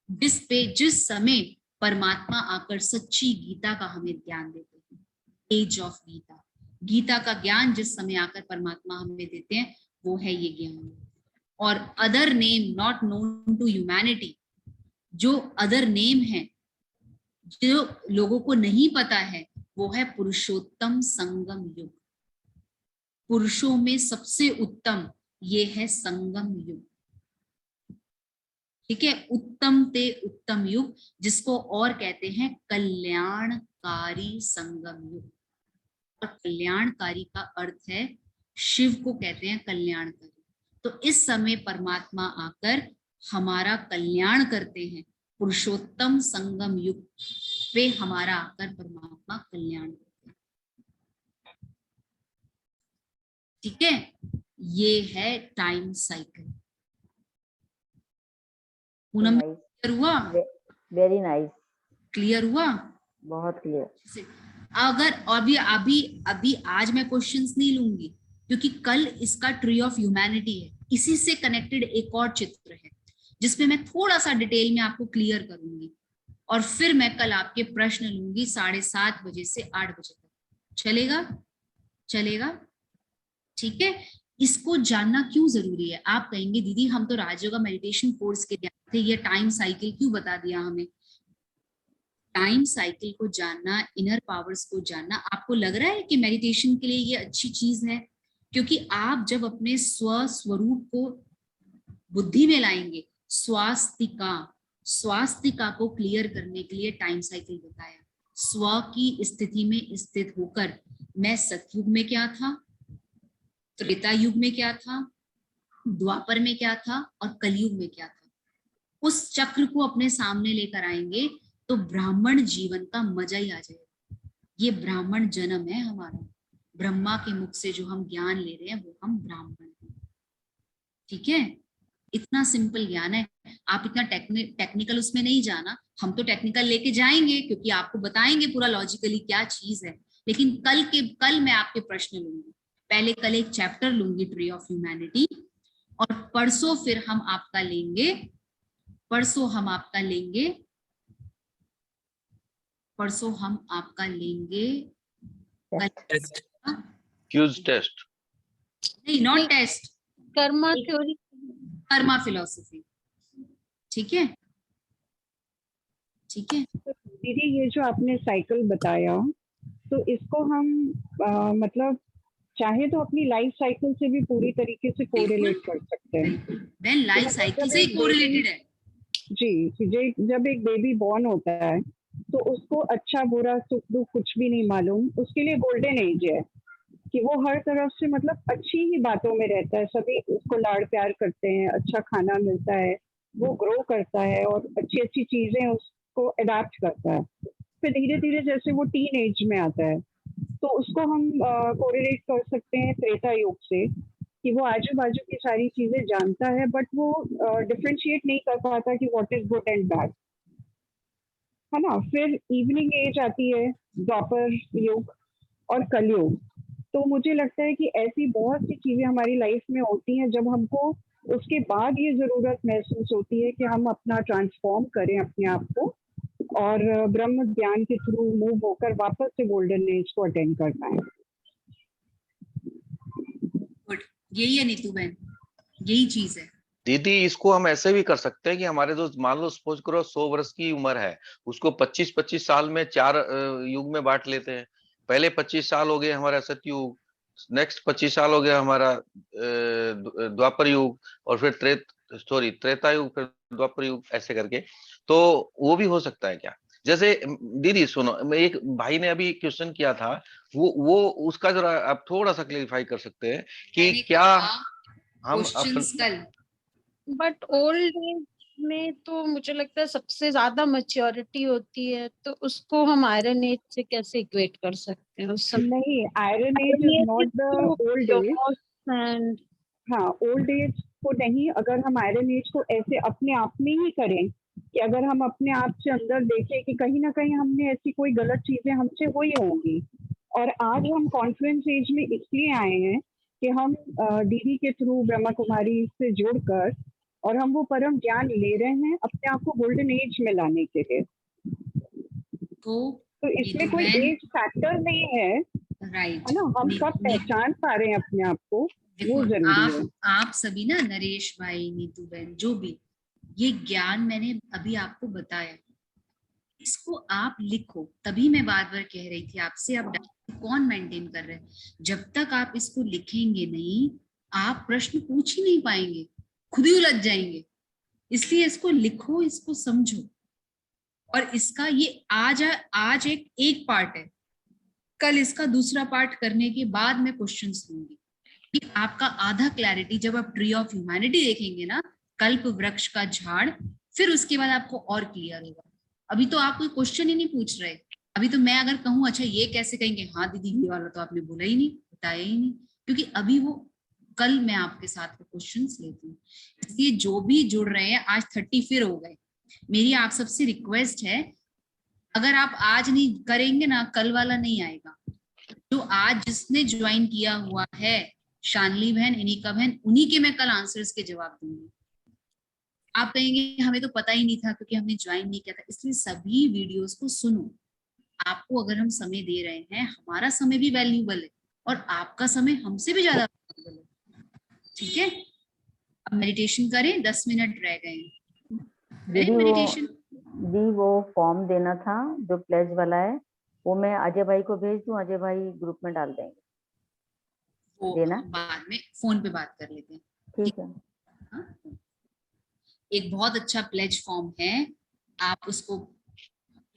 जिस समय परमात्मा आकर सच्ची गीता का हमें ज्ञान देते हैं। एज ऑफ गीता, गीता का ज्ञान जिस समय आकर परमात्मा हमें देते हैं, वो है ये ज्ञान। और other name not known to humanity, जो अदर नेम है जो लोगों को नहीं पता है, वो है पुरुषोत्तम संगम युग। पुरुषों में सबसे उत्तम ये है संगम युग, ठीक है, उत्तम ते उत्तम युग, जिसको और कहते हैं कल्याणकारी संगम युग। और कल्याणकारी का अर्थ है, शिव को कहते हैं कल्याणकारी। तो इस समय परमात्मा आकर हमारा कल्याण करते हैं, पुरुषोत्तम संगम युग पे हमारा आकर परमात्मा कल्याण करते हैं, ठीक है। ये है टाइम साइकिल। पूनम, क्लियर हुआ? वेरी नाइस, क्लियर हुआ? बहुत क्लियर। अगर अभी अभी अभी आज मैं क्वेश्चंस नहीं लूंगी, क्योंकि कल इसका ट्री ऑफ ह्यूमैनिटी है, इसी से कनेक्टेड एक और चित्र है जिसमें मैं थोड़ा सा डिटेल में आपको क्लियर करूंगी, और फिर मैं कल आपके प्रश्न लूंगी 7:30 बजे से 8 बजे तक। चलेगा? चलेगा, ठीक है। इसको जानना क्यों जरूरी है? आप कहेंगे दीदी हम तो राजयोगा मेडिटेशन कोर्स के लिए थे, ये टाइम साइकिल क्यों बता दिया हमें? टाइम साइकिल को जानना, इनर पावर्स को जानना, आपको लग रहा है कि मेडिटेशन के लिए ये अच्छी चीज है? क्योंकि आप जब अपने स्वरूप को बुद्धि में लाएंगे, स्वास्तिका को क्लियर करने के लिए टाइम साइकिल बताया। स्व की स्थिति में स्थित होकर मैं सतयुग में क्या था, त्रेता युग में क्या था, द्वापर में क्या था और कलयुग में क्या था, उस चक्र को अपने सामने लेकर आएंगे तो ब्राह्मण जीवन का मजा ही आ जाएगा। ये ब्राह्मण जन्म है हमारा, ब्रह्मा के मुख से जो हम ज्ञान ले रहे हैं वो हम ब्राह्मण हैं, ठीक है। इतना सिंपल ज्ञान है, आप इतना टेक्निकल उसमें नहीं जाना। हम तो टेक्निकल लेके जाएंगे क्योंकि आपको बताएंगे पूरा लॉजिकली क्या चीज है, लेकिन कल मैं आपके प्रश्न लूंगी। पहले कल एक चैप्टर लूंगी ट्री ऑफ ह्यूमैनिटी, और परसों फिर हम आपका लेंगे, परसों हम आपका लेंगे क्यूज टेस्ट, नहीं not test, karma theory, karma philosophy, ठीक है, ठीक है। दीदी ये जो आपने साइकिल बताया, तो इसको हम मतलब चाहे तो अपनी लाइफ साइकिल से भी पूरी तरीके से कोरिलेट कर सकते हैं। देन लाइफ साइकिल से ही कोरिलेटेड है जी। जब एक बेबी बॉर्न होता है तो उसको अच्छा बुरा सुख दुख कुछ भी नहीं मालूम, उसके लिए गोल्डन एज है कि वो हर तरफ से मतलब अच्छी ही बातों में रहता है, सभी उसको लाड़ प्यार करते हैं, अच्छा खाना मिलता है, वो ग्रो करता है और अच्छी अच्छी चीजें उसको अडेप्ट करता है। फिर धीरे धीरे जैसे वो टीन एज में आता है तो उसको हम कोरिलेट कर सकते हैं त्रेता युग से, कि वो आजू बाजू की सारी चीजें जानता है बट वो डिफरेंशिएट नहीं कर पाता कि what is good and bad, है ना। फिर इवनिंग एज आती है, द्वापर युग और कलयुग। तो मुझे लगता है कि ऐसी बहुत सी चीजें हमारी लाइफ में होती हैं जब हमको उसके बाद ये जरूरत महसूस होती है कि हम अपना ट्रांसफॉर्म करें अपने आप को और ब्रह्म ज्ञान के थ्रू मूव होकर वापस से गोल्डन एज को अटेंड करना है। गुड, यही है नीतू बहन, यही चीज है। दीदी इसको हम ऐसे भी कर सकते हैं कि हमारे दोस्त मान लो सपोज करो 100 वर्ष की उम्र है, उसको 25-25 साल में 4 युग में बांट लेते हैं। पहले 25 साल हो गए हमारा सतयुग, नेक्स्ट 25 साल हो गया हमारा द्वापर युग, और फिर त्रेता युग, फिर द्वापर युग, ऐसे करके, तो वो भी हो सकता है क्या? जैसे दीदी सुनो, मैं एक भाई ने अभी क्वेश्चन किया था, वो उसका जरा आप थोड़ा सा क्लेरिफाई कर सकते हैं कि मैंने क्या कहा हम क्वेश्चंस कल, बट ओल्ड एज में तो मुझे लगता है सबसे ज्यादा मैच्योरिटी होती है, तो उसको हम आयरन एज से कैसे इक्वेट कर सकते हैं? उस समय नहीं, iron age is not the old age. And हाँ, ओल्ड एज को नहीं, अगर हम आयरन एज को ऐसे अपने आप में ही करें कि अगर हम अपने आप से अंदर देखें कि कहीं ना कहीं हमने ऐसी कोई गलत चीजें हमसे हुई होंगी, और आज हम कॉन्फ्रेंस एज में इसलिए आए हैं कि हम दीदी के थ्रू ब्रह्मा कुमारी से जुड़कर और हम वो परम ज्ञान ले रहे हैं अपने आप को गोल्डन एज में लाने के लिए। तो इसमें कोई एज फैक्टर नहीं है, राइट है ना? हम कब पहचान पा रहे हैं अपने आप को, वो जरूरी है। आप सभी ना, नरेश भाई, नीतू बहन, जो भी, ये ज्ञान मैंने अभी आपको बताया, इसको आप लिखो। तभी मैं बार बार कह रही थी आपसे, आप डायरी कौन मेंटेन कर रहे हैं? जब तक आप इसको लिखेंगे नहीं, आप प्रश्न पूछ ही नहीं पाएंगे, खुद ही उलझ जाएंगे। इसलिए इसको लिखो, इसको समझो। और इसका ये आज एक पार्ट है, कल इसका दूसरा पार्ट करने के बाद मैं क्वेश्चंस लूंगी कि आपका आधा क्लैरिटी, जब आप ट्री ऑफ ह्यूमैनिटी देखेंगे ना, कल्प वृक्ष का झाड़, फिर उसके बाद आपको और क्लियर होगा। अभी तो आप कोई क्वेश्चन ही नहीं पूछ रहे। अभी तो मैं अगर कहूँ अच्छा ये कैसे कहेंगे, हाँ दीदी ये वाला तो आपने बोला ही नहीं, बताया ही नहीं, क्योंकि अभी वो कल मैं आपके साथ क्वेश्चंस लेती हूँ। इसलिए जो भी जुड़ रहे हैं, आज 30 फिर हो गए। मेरी आप सबसे रिक्वेस्ट है, अगर आप आज नहीं करेंगे ना, कल वाला नहीं आएगा। जो आज जिसने ज्वाइन किया हुआ है, शानली बहन, इनिका बहन, उन्हीं के मैं कल आंसर्स के जवाब दूंगी। आप कहेंगे हमें तो पता ही नहीं था क्योंकि हमने ज्वाइन नहीं किया था। इसलिए सभी वीडियोस को सुनो। आपको अगर हम समय दे रहे हैं, हमारा समय भी वैल्यूबल है और आपका समय हमसे भी ज्यादा वैल्यूबल है। ठीक है, अब मेडिटेशन करें, 10 मिनट रह गए हैं। दीदी मेडिटेशन वो फॉर्म देना था जो प्लेज वाला है, वो मैं अजय भाई को भेज दूं? अजय भाई ग्रुप में डाल देंगे, वो देना? बाद में फोन पे बात कर लेते हैं। ठीक है। हाँ? एक बहुत अच्छा प्लेज फॉर्म है, आप उसको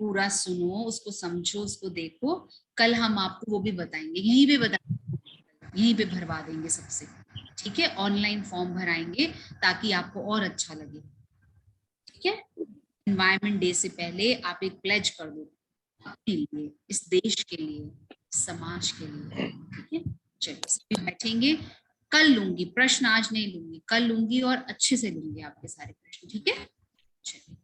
पूरा सुनो, उसको समझो, उसको देखो। कल हम आपको वो भी बताएंगे, यहीं पे भरवा देंगे सबसे। ठीक है, ऑनलाइन फॉर्म भराएंगे ताकि आपको और अच्छा लगे। ठीक है, एनवायरनमेंट डे से पहले आप एक प्लेज कर दो अपने लिए, इस देश के लिए, समाज के लिए। ठीक है, चलिए सभी बैठेंगे। कल लूंगी प्रश्न, आज नहीं लूंगी, कल लूंगी और अच्छे से लूंगी आपके सारे प्रश्न। ठीक है, चलिए।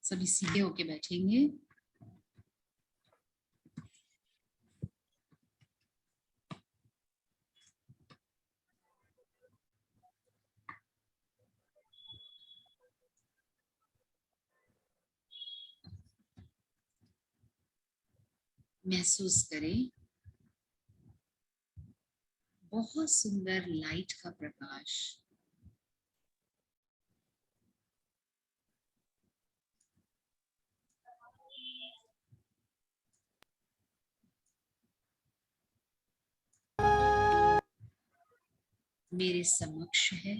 सभी सीधे होके बैठेंगे। महसूस करें बहुत सुंदर लाइट का प्रकाश मेरे समक्ष है,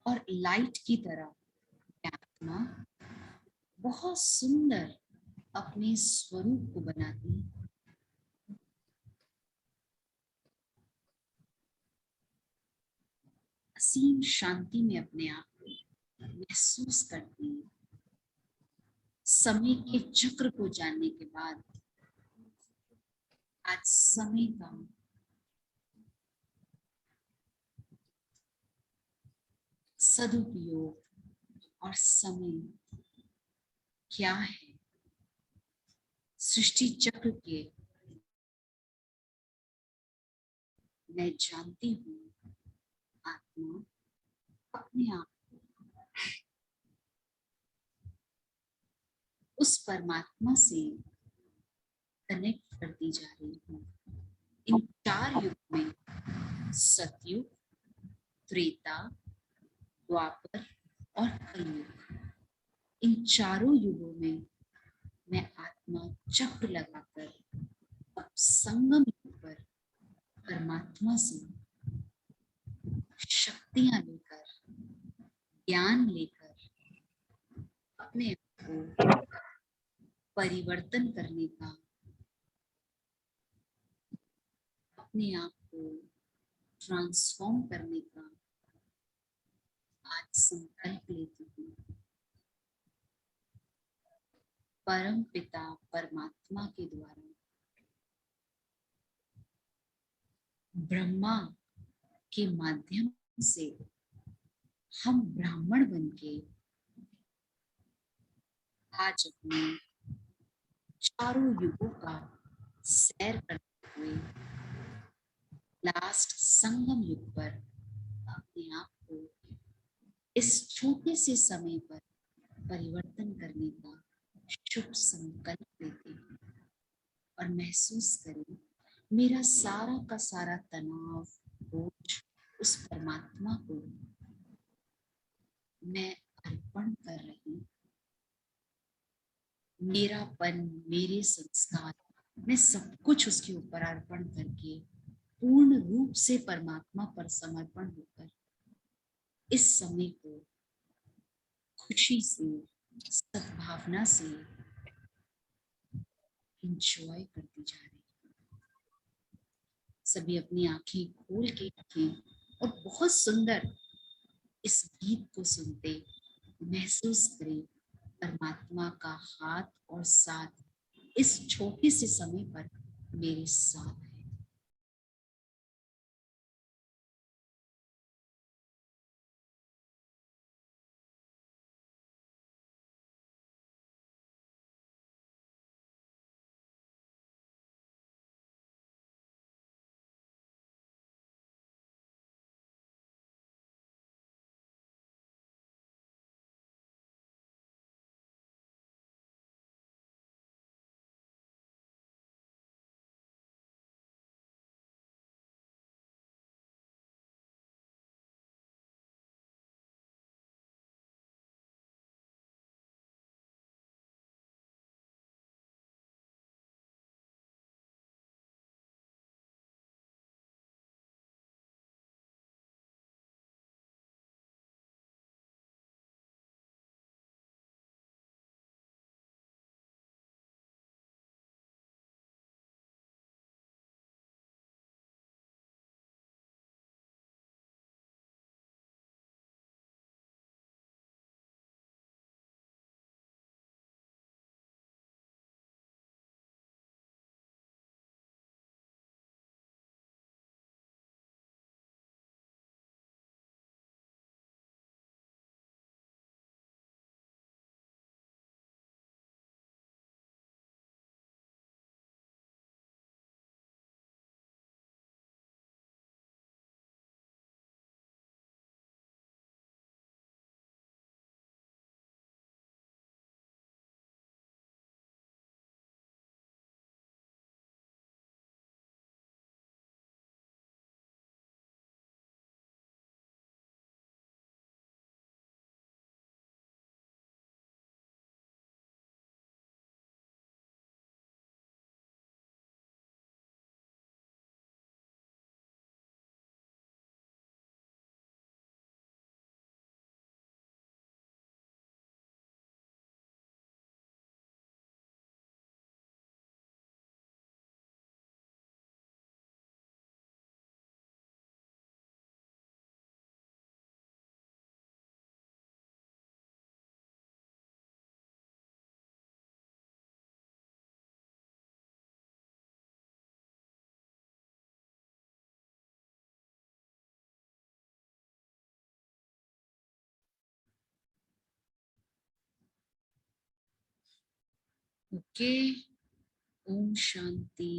और लाइट की तरह आत्मा बहुत सुंदर अपने स्वरूप को बनाती है। असीम शांति में अपने आप को महसूस करती है। समय के चक्र को जानने के बाद आज समय का सदुपयोग और समय क्या है, सृष्टि चक्र के मैं जानती हूँ आत्मा अपने आप उस परमात्मा से कनेक्ट करती जा रही हूँ। इन 4 युग में सतयुग, त्रेता, द्वापर और कलयुग, इन चारों युगों में मैं आत्मा चक्र लगाकर अब संगम युग पर परमात्मा से शक्तियां लेकर, ज्ञान लेकर अपने आप को परिवर्तन करने का, अपने आप को ट्रांसफॉर्म करने का आज संकल्प लेती हूँ। परम पिता परमात्मा के द्वारा ब्रह्मा के माध्यम से हम ब्राह्मण बनके आज अपने चारों युगों का सैर करते हुए लास्ट संगम युग पर अपने आप को इस छोटे से समय पर परिवर्तन करने का शुभ संकल्प लेते हैं और महसूस करें मेरा सारा का सारा तनाव, बोझ उस परमात्मा को मैं अर्पण कर रही हूँ। मेरापन, मेरे संस्कार, मैं सब कुछ उसके ऊपर अर्पण करके पूर्ण रूप से परमात्मा पर समर्पण होकर इस समय को खुशी से, सद्भावना से एंजॉय करती जा रही हूँ। सभी अपनी आंखें खोल के रखें और बहुत सुंदर इस गीत को सुनते महसूस करें परमात्मा का हाथ और साथ इस छोटे से समय पर मेरे साथ है। ओके, ओम शांति।